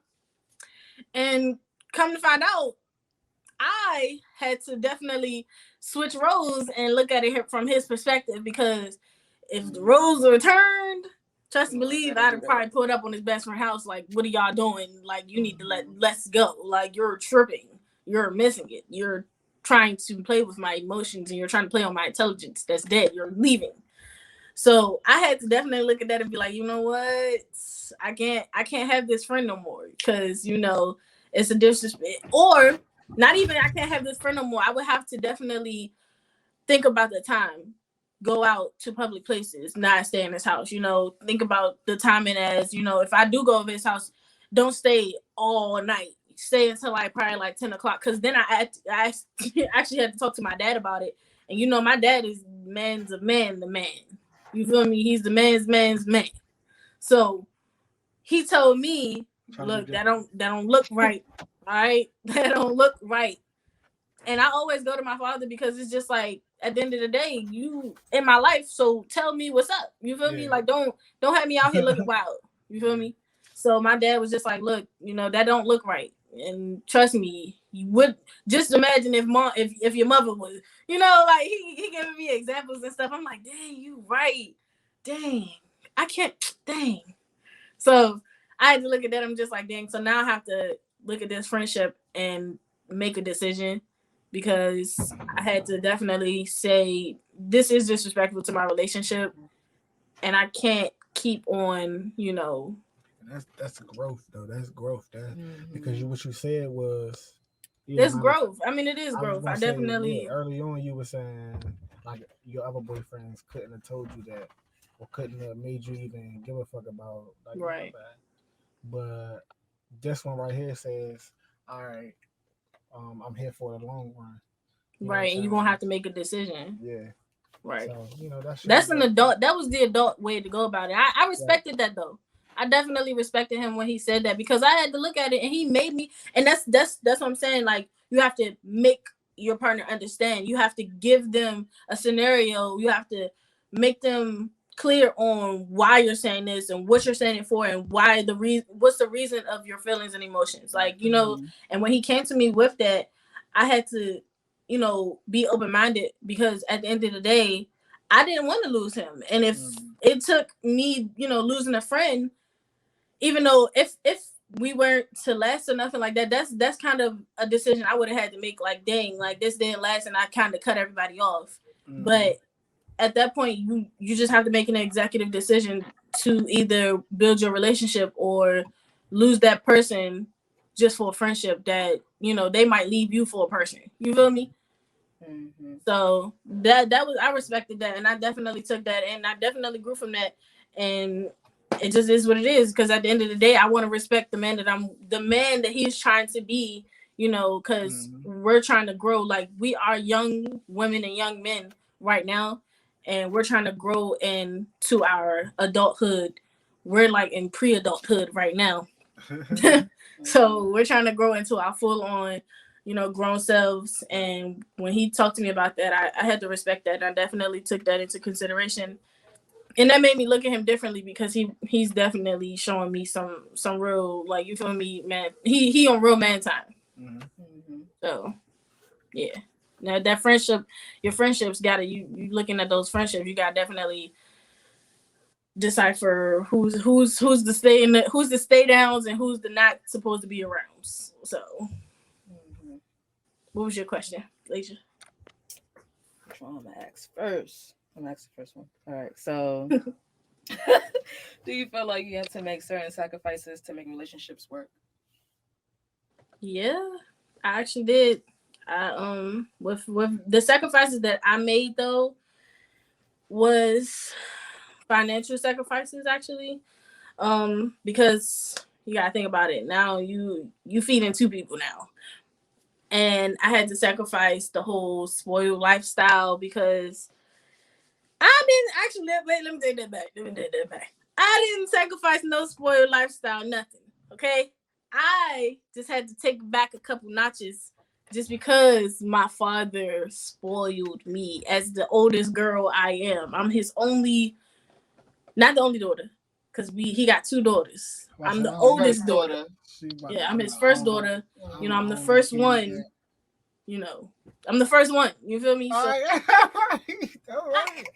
And come to find out, I had to definitely switch roles and look at it from his perspective, because if the roles were turned, trust and believe, I'd have probably pulled up on his best friend's house like, what are y'all doing? Like, you need to let's go. Like, you're tripping. You're missing it. You're trying to play with my emotions and you're trying to play on my intelligence. That's dead. You're leaving. So I had to definitely look at that and be like, you know what? I can't have this friend no more, because, it's a disrespect. Or not even I can't have this friend no more. I would have to definitely think about the time. Go out to public places, not stay in his house. Think about the timing as, if I do go over his house, don't stay all night. Stay until probably like 10 o'clock. Because then I actually had to talk to my dad about it. And my dad is the man. You feel me? He's the man's man. So he told me, look, that don't look right. All right? That don't look right. And I always go to my father because it's just like, at the end of the day, you in my life, so tell me what's up. You feel me? Like, don't have me out here looking wild. You feel me? So my dad was just like, look, that don't look right. And trust me, you would just imagine if your mother was, like he giving me examples and stuff. I'm like, dang, you right. Dang. I can't, dang. So I had to look at that. I'm just like, dang. So now I have to look at this friendship and make a decision, because I had to definitely say this is disrespectful to my relationship, and I can't keep on, That's growth though. That's growth. That Mhm. because what you said was There's I growth. I mean, it is I was growth. gonna I say, definitely, early on you were saying like your other boyfriends couldn't have told you that, or couldn't have made you even give a fuck about like right, but this one right here says, all right, I'm here for the long run. You know what I'm right, and you're gonna saying? have to make a decision, Yeah. right. So that should That's be an adult. That was the adult way to go about it. I respected that though. I definitely respected him when he said that, because I had to look at it and he made me. And that's what I'm saying. Like, you have to make your partner understand. You have to give them a scenario. You have to make them clear on why you're saying this and what you're saying it for, and why the reason. What's the reason of your feelings and emotions? Like, And when he came to me with that, I had to, be open minded, because at the end of the day, I didn't want to lose him. And if it took me, losing a friend, even though if we weren't to last or nothing like that, that's kind of a decision I would have had to make. Like, dang, like this didn't last, and I kind of cut everybody off. But at that point, you just have to make an executive decision to either build your relationship or lose that person just for a friendship that, they might leave you for a person. You feel me? Mm-hmm. So that was, I respected that, and I definitely took that, and I definitely grew from that, and it just is what it is. Because at the end of the day, I want to respect the man that he's trying to be, because we're trying to grow. Like, we are young women and young men right now, and we're trying to grow into our adulthood. We're like in pre-adulthood right now. So we're trying to grow into our full on, grown selves. And when he talked to me about that, I had to respect that. And I definitely took that into consideration. And that made me look at him differently, because he's definitely showing me some real, like, you feel me, man. He on real man time. Mm-hmm. So yeah. Now that friendship, your friendships gotta, you looking at those friendships, you gotta definitely decipher who's the stay in who's the stay downs and who's the not supposed to be around. So what was your question, Leisha? Which one I'm gonna ask first? I'm gonna ask the first one. All right. So, do you feel like you have to make certain sacrifices to make relationships work? Yeah, I actually did. I with the sacrifices that I made though was financial sacrifices, actually. Because you gotta think about it. Now you feeding two people now. And I had to sacrifice the whole spoiled lifestyle, because I didn't actually. Wait, let me take that back. I didn't sacrifice no spoiled lifestyle, nothing. Okay, I just had to take back a couple notches, just because my father spoiled me as the oldest girl I am. I'm his only, not the only daughter, because he got two daughters. I'm the oldest daughter. Yeah, I'm his first daughter. I'm the first one. I'm the first one. You feel me? All So, right. All right.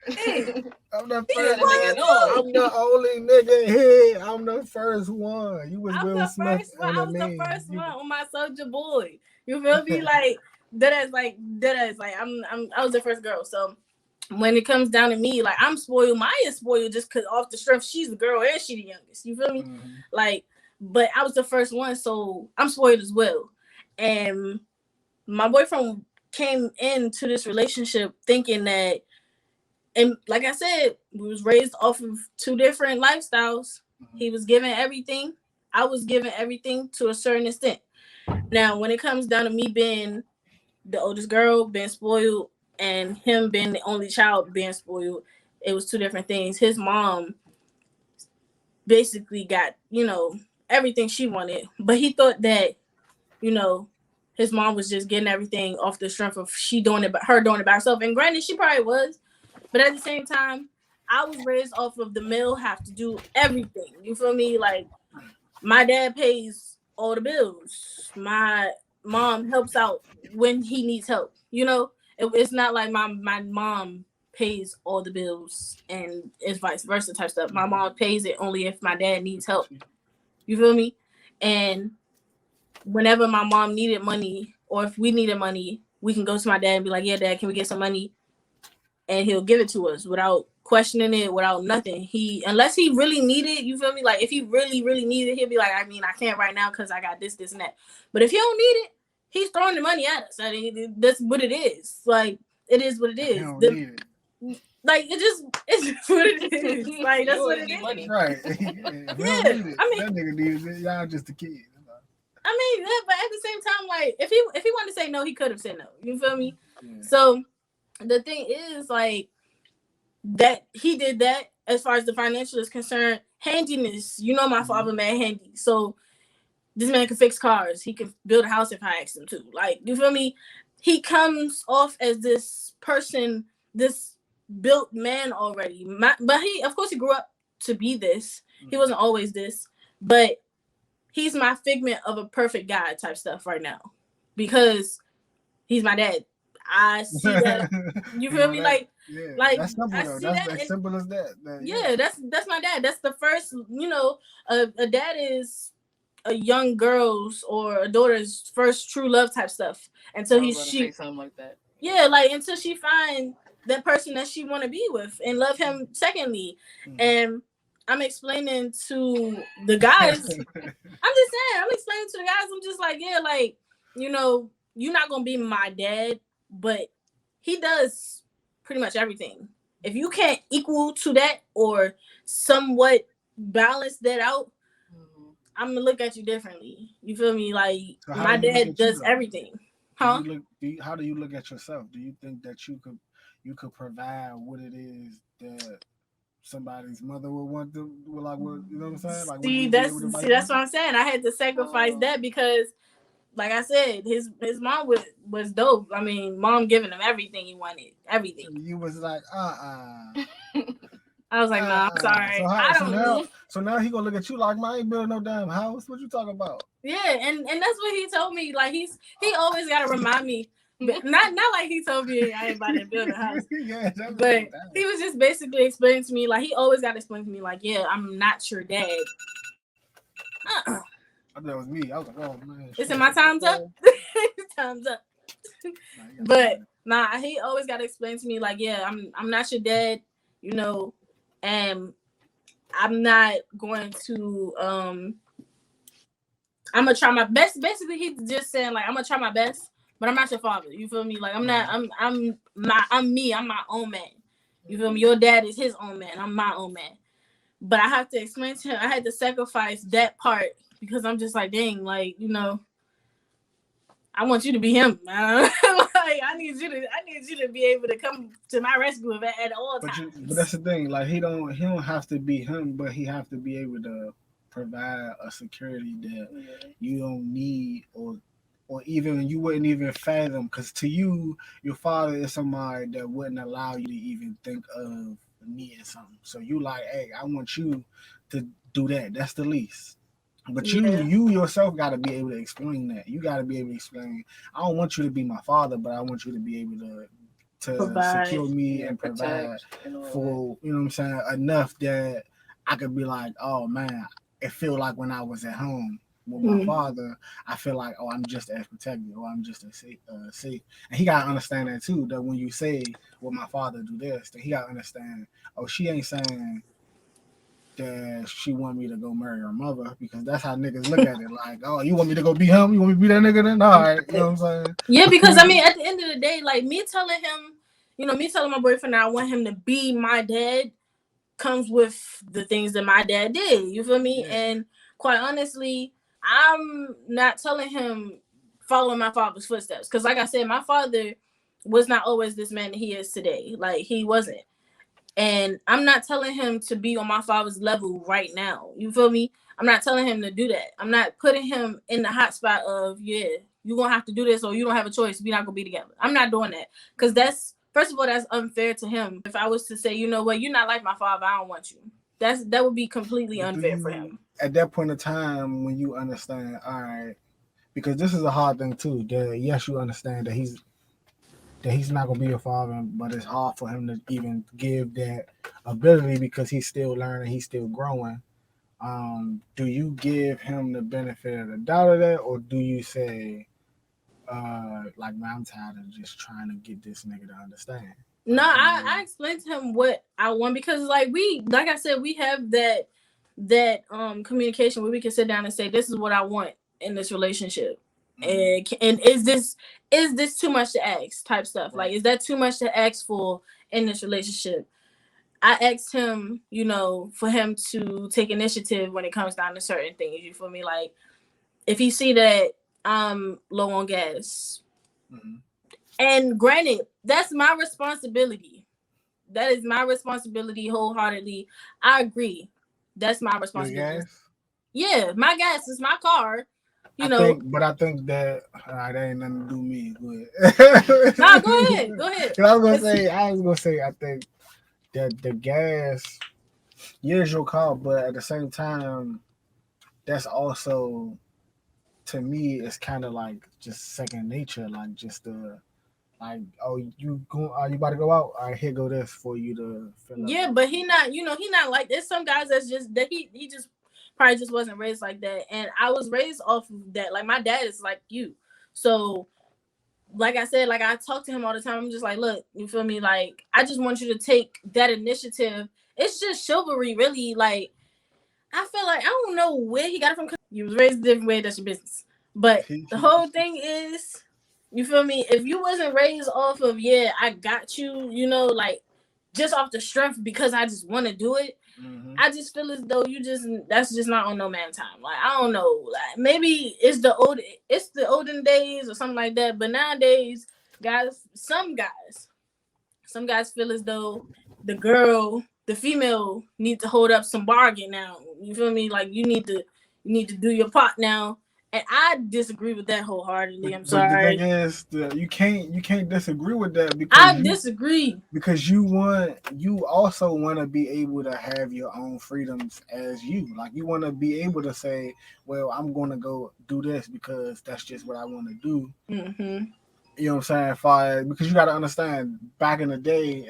hey, I'm the Yeah, first. nigga, no. I'm the only nigga here. I'm the first one. You was I'm Will the Smith first one. on I the was the name. first one on my Soldier Boy. You feel me? Like that is like I was the first girl. So when it comes down to me, like, I'm spoiled. Maya's spoiled just because off the strength, she's the girl and she the youngest. You feel me? Like, but I was the first one, so I'm spoiled as well. And my boyfriend came into this relationship thinking that, and like I said, we was raised off of two different lifestyles. He was given everything. I was given everything to a certain extent. Now, when it comes down to me being the oldest girl, being spoiled, and him being the only child, being spoiled, it was two different things. His mom basically got, everything she wanted, but he thought that, his mom was just getting everything off the strength of her doing it by herself. And granted, she probably was, but at the same time, I was raised off of the male have to do everything. You feel me? Like, my dad pays all the bills. My mom helps out when he needs help. It's not like my mom pays all the bills and it's vice versa type stuff. My mom pays it only if my dad needs help. You feel me? And whenever my mom needed money or if we needed money, we can go to my dad and be like, yeah, Dad, can we get some money? And he'll give it to us without questioning it, without nothing. Unless he really needed, you feel me? Like if he really, really needed, he'll be like, I mean, I can't right now because I got this, and that. But if he don't need it, he's throwing the money at us. I mean, that's what it is. Like it is what it is. Like it's what it is. Like that's what it is. Money. Right. Yeah, I mean, that nigga needs it. Y'all just a kid. I mean, yeah, but at the same time, like if he wanted to say no, he could have said no. You feel me? Yeah. So the thing is, like that he did that as far as the financial is concerned. Handiness, you know, my father mad handy, so this man can fix cars. He can build a house if I ask him to. Like, you feel me? He comes off as this person, this built man already. But he, of course, he grew up to be this. He wasn't always this, but he's my figment of a perfect guy type stuff right now because he's my dad. I see that. You feel me? Like, yeah, like that's simple, I though. see That's that. as simple as that. Yeah, that's my dad. That's the first. You know, a dad is a young girl's or a daughter's first true love type stuff until say something like that. Yeah, like until she find that person that she want to be with and love him secondly. And I'm explaining to the guys. I'm explaining to the guys. I'm just like, yeah, like, you know, you're not gonna be my dad, but he does pretty much everything. If you can't equal to that or somewhat balance that out, I'm gonna look at you differently. You feel me? Like so my dad does everything. Huh? How do you look at yourself? Do you think that you could provide what it is that somebody's mother would want to like? What, you know what I'm saying? Like, that's what I'm saying. I had to sacrifice that because, like I said, his mom was dope. I mean, mom giving him everything he wanted, everything. You was like, I was like, no, I'm sorry. So now he gonna look at you like, man, I ain't building no damn house. What you talking about? Yeah, and that's what he told me. Like he always gotta remind me. Not like he told me I ain't about to build a house. Yeah, but he was just basically explaining to me, like he always got to explain to me, like, yeah, I'm not your dad. I thought that was me. I was like, oh man. Listen, my time's up. Time's up. But nah, he always got to explain to me, like, yeah, I'm not your dad, you know, and I'm not going to I'm gonna try my best. Basically, he's just saying, like, I'm gonna try my best, but I'm not your father. You feel me? Like, I'm me. I'm my own man. You feel me? Your dad is his own man. I'm my own man. But I have to explain to him. I had to sacrifice that part because I'm just like, dang, like, you know, I want you to be him, man. Like, I need you to be able to come to my rescue at all times. But that's the thing. Like, he don't have to be him, but he have to be able to provide a security that you don't need or even you wouldn't even fathom, because to you, your father is somebody that wouldn't allow you to even think of needing something. So you like, hey, I want you to do that. That's the least. But you yourself got to be able to explain that. You got to be able to explain, I don't want you to be my father, but I want you to be able to secure me and provide for, you know what I'm saying, enough that I could be like, oh man, it feel like when I was at home with my father, I feel like, oh, I'm just as protected, or I'm just as safe. And he gotta understand that too. That when you say, "Well, my father do this," then he gotta understand. Oh, she ain't saying that she want me to go marry her mother, because that's how niggas look at it. Like, oh, you want me to go be him? You want me to be that nigga? Then all right, you know what I'm saying? Yeah, because I mean, at the end of the day, like me telling my boyfriend that I want him to be my dad comes with the things that my dad did. You feel me? Yeah. And quite honestly, I'm not telling him follow my father's footsteps, because like I said, my father was not always this man that he is today. Like, he wasn't. And I'm not telling him to be on my father's level right now. You feel me? I'm not telling him to do that. I'm not putting him in the hot spot of, yeah, you're going to have to do this or you don't have a choice. We're not going to be together. I'm not doing that, because that's, first of all, that's unfair to him. If I was to say, you know what, you're not like my father, I don't want you. That would be completely unfair for him. At that point in time, when you understand, all right, because this is a hard thing too, that yes, you understand that he's that he's not gonna be a father, but it's hard for him to even give that ability because he's still learning, he's still growing. Do you give him the benefit of the doubt of that, or do you say, like, man, I'm tired of just trying to get this nigga to understand? No, Like, I explained to him what I want because like I said, we have that communication where we can sit down and say, this is what I want in this relationship. And is this too much to ask type stuff? Right. Like, is that too much to ask for in this relationship? I asked him, for him to take initiative when it comes down to certain things. You feel me? Like, if he see that I'm low on gas, and granted, that's my responsibility. That is my responsibility wholeheartedly. I agree. That's my Your responsibility. gas? Yeah, my gas is my car. I think that that ain't nothing to do with me. Go Nah, go ahead. Go ahead. I was gonna say, I think that the gas, yeah, is your car, but at the same time, that's also, to me, it's kind of like just second nature, like just the like, oh, you go, are you about to go out? All right, here go this for you to fill up. Yeah, but he not like, there's some guys that's just that he just probably just wasn't raised like that. And I was raised off of that. Like, my dad is like you. So like I said, like, I talk to him all the time. I'm just like, look, you feel me? Like, I just want you to take that initiative. It's just chivalry, really. Like, I feel like, I don't know where he got it from. You was raised a different way, that's your business. But the whole thing is, you feel me? If you wasn't raised off of, yeah, I got you, like, just off the strength because I just want to do it, I just feel as though that's just not on no man time. Like, I don't know, like, maybe it's the olden days or something like that. But nowadays, some guys feel as though the female needs to hold up some bargain now. You feel me? Like, you need to do your part now. And I disagree with that wholeheartedly. I'm sorry. But the thing is, you can't disagree with that I disagree. Because you also want to be able to have your own freedoms as you. Like, you want to be able to say, well, I'm going to go do this because that's just what I want to do. Mm-hmm. You know what I'm saying? Because you got to understand, back in the day,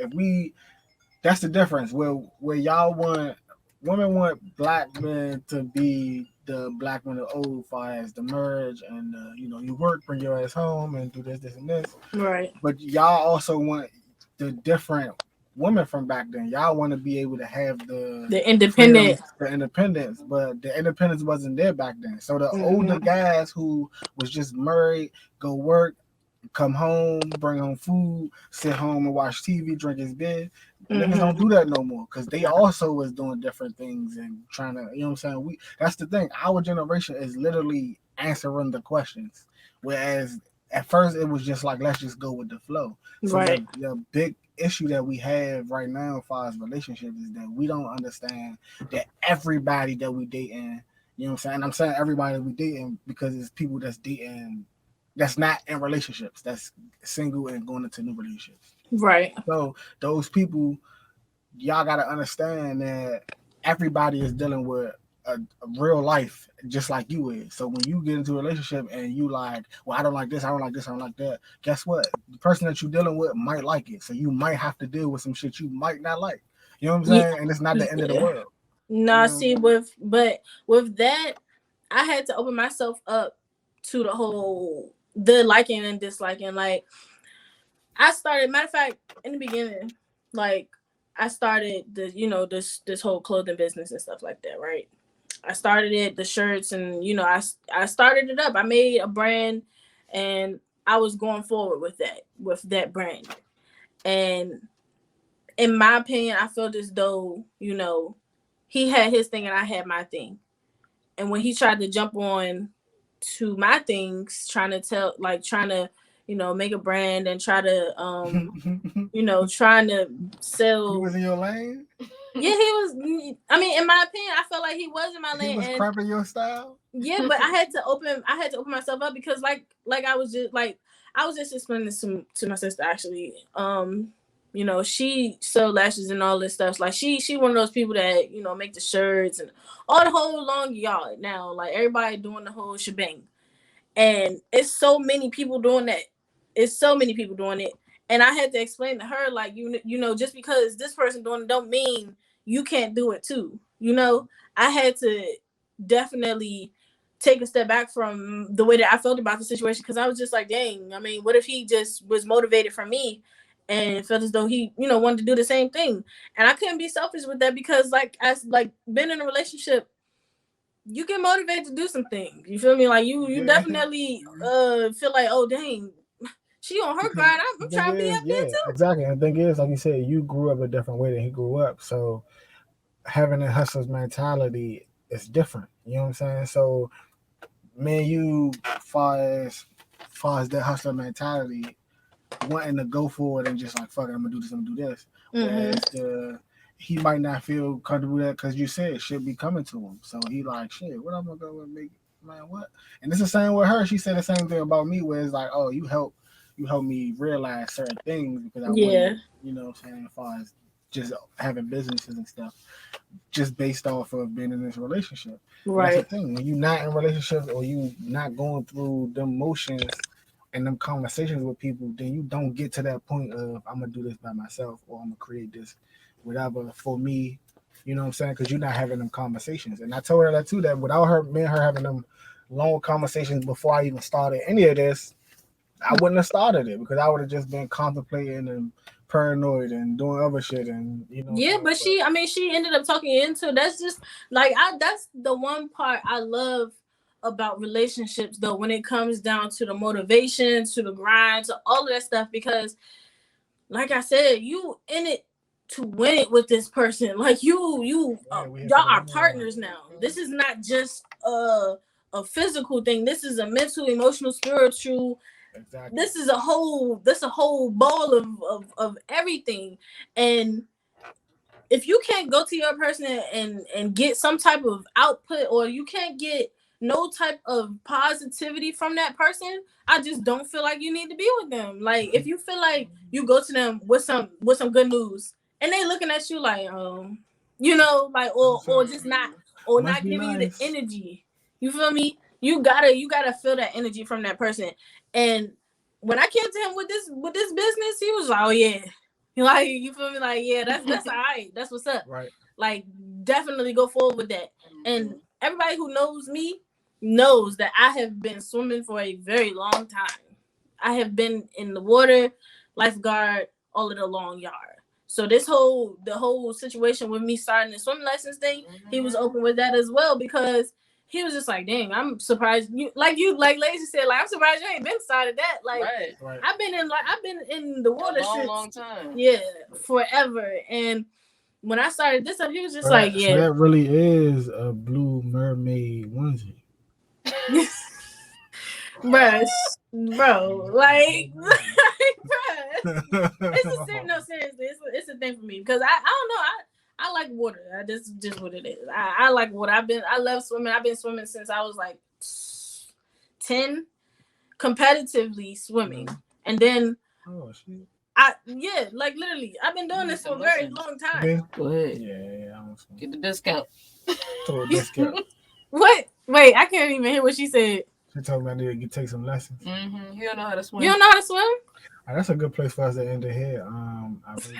that's the difference. Where women want black men to be the black men of old, far as the merge and you work, bring your ass home, and do this, and this. Right. But y'all also want the different women from back then. Y'all want to be able to have the independence, but the independence wasn't there back then. So the older guys who was just married, go work, come home, bring home food, sit home and watch TV, drink his beer. Niggas don't do that no more because they also was doing different things and trying to, you know what I'm saying? That's the thing. Our generation is literally answering the questions. Whereas at first it was just like, let's just go with the flow. So right. the big issue that we have right now as far as relationships is that we don't understand that everybody that we dating, you know what I'm saying? I'm saying everybody that we dating because it's people that's dating that's not in relationships, that's single and going into new relationships. Right. So those people, y'all got to understand that everybody is dealing with a real life just like you is. So when you get into a relationship and you like, well, I don't like this, I don't like this, I don't like that, guess what? The person that you're dealing with might like it. So you might have to deal with some shit you might not like. You know what I'm saying? Yeah. And it's not the end of the world. No, see, with that, I had to open myself up to the liking and disliking. Like, I started, matter of fact, in the beginning, like, I started this whole clothing business and stuff like that, right? I started it, the shirts, and I started it up. I made a brand, and I was going forward with that brand. And in my opinion, I felt as though, he had his thing and I had my thing. And when he tried to jump on to my things, trying to make a brand and try to trying to sell. He was in your lane? Yeah, he was. I mean, in my opinion, I felt like he was in my lane. He was cramping your style? Yeah, but I had to open myself up because like I was just explaining this to my sister, actually. She sell lashes and all this stuff. Like, she one of those people that, make the shirts and all the whole long yard now. Like, everybody doing the whole shebang. And it's so many people doing that. It's so many people doing it. And I had to explain to her, like, you know, just because this person doing it don't mean you can't do it too. You know, I had to definitely take a step back from the way that I felt about the situation, because I was just like, dang, I mean, what if he just was motivated from me and felt as though he, you know, wanted to do the same thing? And I couldn't be selfish with that, because as like being in a relationship, you get motivated to do some things. You feel me? Like you definitely feel like, oh dang, she on her grind. I'm trying to be up there too. Exactly. And the thing is, like you said, you grew up a different way than he grew up. So having a hustler's mentality is different. You know what I'm saying? So man, you far as that hustler mentality, wanting to go for it and just like fuck it, I'm gonna do this, I'm gonna do this. Whereas he might not feel comfortable with that because you said it should be coming to him. So he like, shit, what I'm gonna go and make, man, what? And it's the same with her. She said the same thing about me, where it's like, oh, you help me realize certain things because I wouldn't, you know what I'm saying, as far as just having businesses and stuff, just based off of being in this relationship. Right. That's the thing. When you're not in relationships or you not going through them motions and them conversations with people, then you don't get to that point of I'm gonna do this by myself or I'm gonna create this whatever for me. You know what I'm saying? Because you're not having them conversations. And I told her that too, that without me and her having them long conversations before I even started any of this, I wouldn't have started it because I would have just been contemplating and paranoid and doing other shit, and you know. Yeah, but she ended up talking into. That's just like that's the one part I love about relationships, though, when it comes down to the motivation, to the grind, to all of that stuff, because like I said, you in it to win it with this person. Like y'all are partners now. This is not just a physical thing. This is a mental, emotional, spiritual. Exactly. This is a whole ball of everything. And if you can't go to your person and get some type of output, or you can't get no type of positivity from that person, I just don't feel like you need to be with them. Like if you feel like you go to them with some good news and they looking at you like you know, like or just not giving you the energy. You feel me? You gotta feel that energy from that person. And when I came to him with this business, he was like, oh yeah. Like, you feel me? Like, yeah, that's all right. That's what's up. Right. Like, definitely go forward with that. And everybody who knows me knows that I have been swimming for a very long time. I have been in the water, lifeguard, all of the long yard. So the whole situation with me starting the swim lessons thing, he was open with that as well, because he was just like, dang, I'm surprised like Lazy said, like, I'm surprised you ain't been started that. Like, right. I've been in the water a long time. Yeah, forever. And when I started this up, he was just like, yeah. So that really is a Blue Mermaid onesie. Bro, like seriously, it's a thing for me, because I don't know, I like water. That's just what it is. I like water. I love swimming. I've been swimming since I was like 10, competitively swimming. And then like literally, I've been doing this for a very long time. Go ahead. Yeah. Get the discount. Throw a discount. What? Wait, I can't even hear what she said. She told me I need to take some lessons. You don't know how to swim. You don't know how to swim? That's a good place for us to end it here. He said,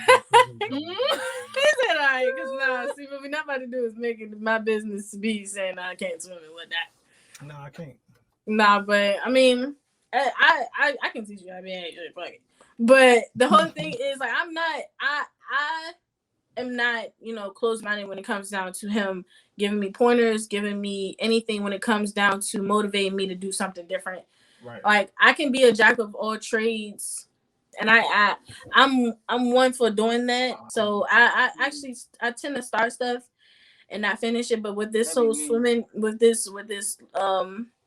all right, because see, what we're not about to do is make it my business to be saying I can't swim and whatnot. No, I can't. Nah, but I mean, I can teach you how to be actually fuck it. But the whole thing is, like, I am not, you know, closed-minded when it comes down to him giving me pointers, giving me anything when it comes down to motivating me to do something different. Right. Like, I can be a jack of all trades, and I'm one for doing that. So I tend to start stuff and not finish it. But with this whole swimming, with this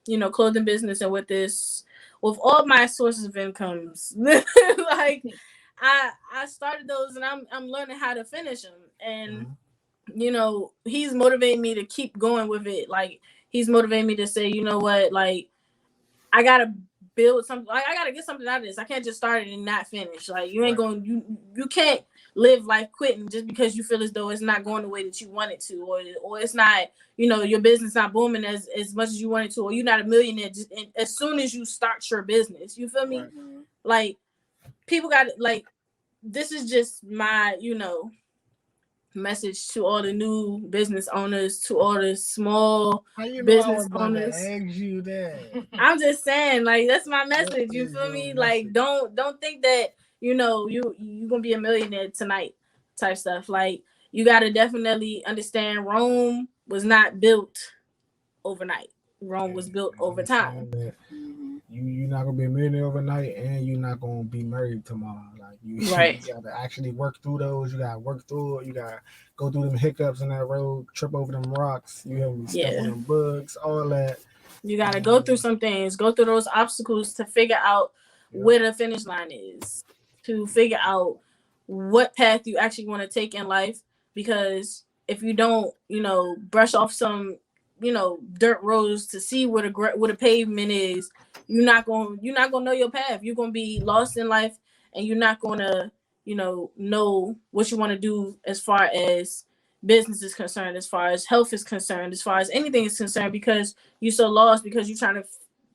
you know, clothing business, and with all my sources of incomes, like I started those, and I'm learning how to finish them. And you know, he's motivating me to keep going with it. Like, he's motivating me to say, you know what, like, I gotta build something. Like, I gotta get something out of this. I can't just start it and not finish. Like, you ain't going. You can't live life quitting just because you feel as though it's not going the way that you want it to, or it's not, you know, your business not booming as much as you want it to, or you're not a millionaire just as soon as you start your business. You feel me? Like, people got like, this is just my, message to all the new business owners, to all the small How you know I business was about owners. to ask you that? I'm just saying, like, that's my message. What You is feel your me? message? Like, don't think that you gonna be a millionaire tonight, type stuff. Like, you gotta definitely understand Rome was not built overnight. Rome was built over time. You're not gonna be a millionaire overnight, and you're not gonna be married tomorrow. Like Right. you gotta actually work through those. You gotta work through it. You gotta go through them hiccups in that road, trip over them rocks. You have to step on them bugs, all that. You gotta go through some things, go through those obstacles to figure out where the finish line is, to figure out what path you actually want to take in life. Because if you don't, brush off some, dirt roads to see what a pavement is, you're not gonna know your path. You're gonna be lost in life, and you're not gonna, know what you want to do as far as business is concerned, as far as health is concerned, as far as anything is concerned, because you're so lost, because you're trying to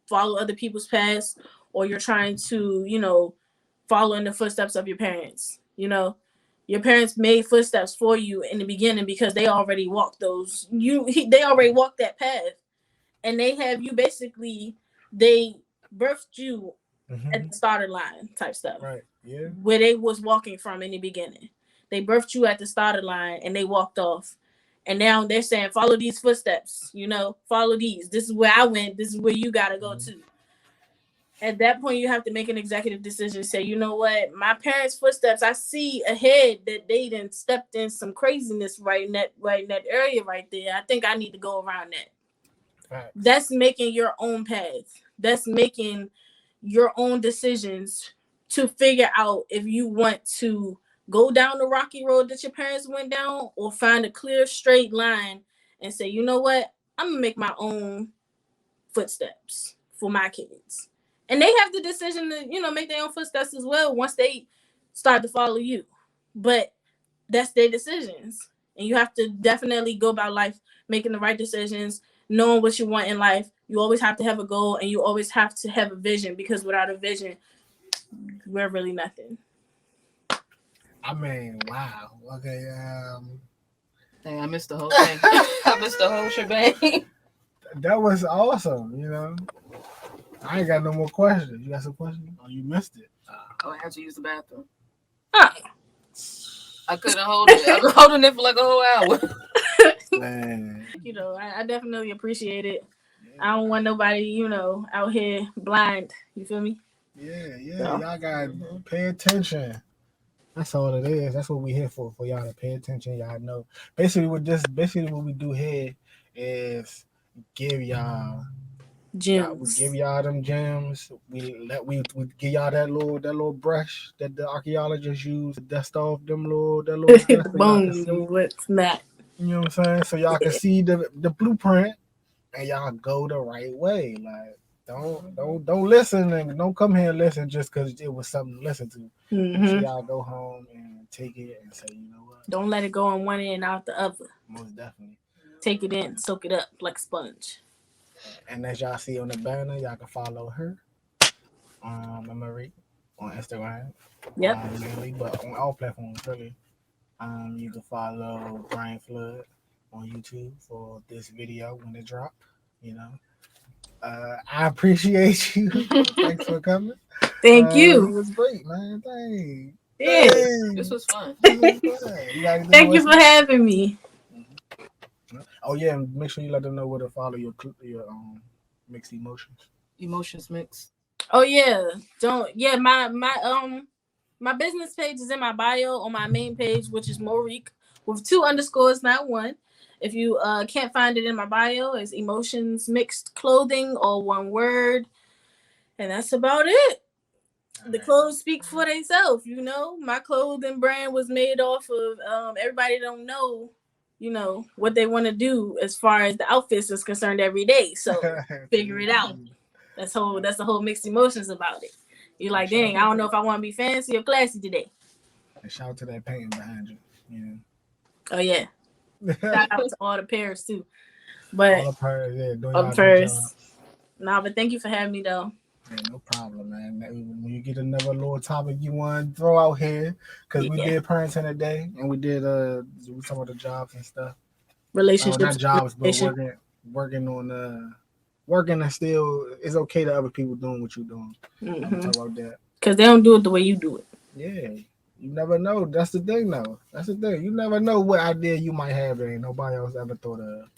follow other people's paths, or you're trying to, follow in the footsteps of your parents. Your parents made footsteps for you in the beginning because they already walked those. They already walked that path, and they have you basically. They birthed you at the starter line type stuff. Right. Yeah. Where they was walking from in the beginning. They birthed you at the starter line and they walked off. And now they're saying, follow these footsteps, follow these. This is where I went. This is where you got to go to. At that point, you have to make an executive decision. Say, you know what? My parents' footsteps, I see ahead that they done stepped in some craziness right in that area right there. I think I need to go around that. Right. That's making your own path. That's making your own decisions to figure out if you want to go down the rocky road that your parents went down, or find a clear straight line and say, you know what, I'm gonna make my own footsteps for my kids. And they have the decision to, make their own footsteps as well once they start to follow you. But that's their decisions. And you have to definitely go about life making the right decisions, knowing what you want in life. You always have to have a goal, and you always have to have a vision, because without a vision, we're really nothing. I mean, wow. Okay. Dang, I missed the whole thing. I missed the whole shebang. That was awesome. I ain't got no more questions. You got some questions? Oh, you missed it. Oh, I had to use the bathroom. Huh. I couldn't hold it. I was holding it for like a whole hour. Man. I definitely appreciate it. I don't want nobody, out here blind. You feel me? Yeah. So. Y'all gotta pay attention. That's all it is. That's what we here for y'all to pay attention. Y'all know. Basically what we do here is give y'all gems. We give y'all them gems. We give y'all that little brush that the archaeologists use to dust off them little dust. The bones and what's not. You know what I'm saying? So y'all can see the blueprint, and y'all go the right way. Like don't listen, and don't come here and listen just because it was something to listen to. So y'all go home and take it and say, you know what? Don't let it go on one end out the other. Most definitely. Take it in, soak it up like a sponge. And as y'all see on the banner, y'all can follow her, Marie, on Instagram. Yep. Mainly, but on all platforms really. You can follow Brian Flood on YouTube for this video when it drop. I appreciate you. Thanks for coming. Thank you. It was great, man. Thanks. Yeah. This was fun. Thank you for having me. Oh yeah, and make sure you let them know where to follow your mixed emotions. Emotions mix. Oh yeah, my business page is in my bio on my main page, which is Morique with 2 underscores, not 1. If you can't find it in my bio, it's Emotions Mixed Clothing, all one word, and that's about it. The clothes speak for themselves. My clothing brand was made off of everybody don't know. What they want to do as far as the outfits is concerned every day. So figure it out. That's the whole mixed emotions about it. You're like, dang, I don't know if I want to be fancy or classy today. And shout out to that painting behind you. Oh yeah. Shout out to all the pairs too. But all the pairs, yeah. All the pairs. Nah, but thank you for having me though. Yeah, no problem, man. When you get another little topic you want to throw out here, because we Yeah. did parenting today, and we did some of the jobs and stuff. Relationships. Not jobs, but communication. working on working and still it's okay to other people doing what you're doing. I'm gonna talk about that. Because they don't do it the way you do it. Yeah, you never know. That's the thing, though. That's the thing. You never know what idea you might have that ain't nobody else ever thought of.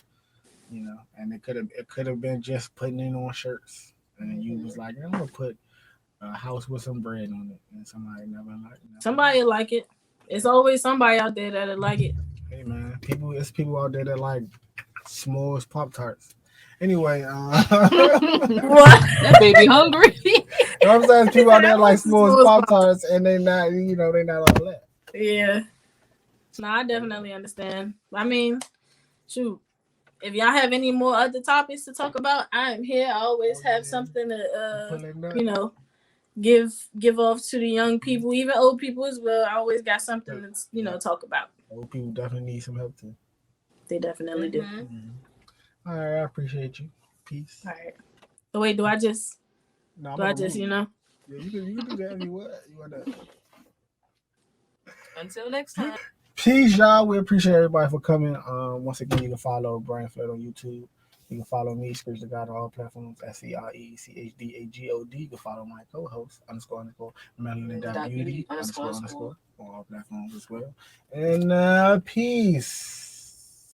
You know, and it could have been just putting it on shirts, and you was like, I'm gonna put a house with some bread on it, and somebody never like. Somebody like it. It's always somebody out there that'll like it. Hey man, it's people out there that like s'mores Pop Tarts. Anyway, What? That baby hungry. you know what I'm saying? People out there like s'mores S'mores Pop Tarts, and they not, they not all that. Yeah. No, I definitely understand. I mean, shoot. If y'all have any more other topics to talk about, I'm here. I always have something to give off to the young people, even old people as well. I always got something to talk about. Old people definitely need some help too. They definitely do. All right, I appreciate you. Peace. All right. So wait, do I just No, Yeah, you can do that if you want. You want that. Until next time. Peace, y'all. We appreciate everybody for coming. Once again, you can follow Brian Flood on YouTube. You can follow me, Screech the God, on all platforms, SCRECHDAGOD. You can follow my co-host, _ Melanin.Beauty, _ on all platforms as well. And peace.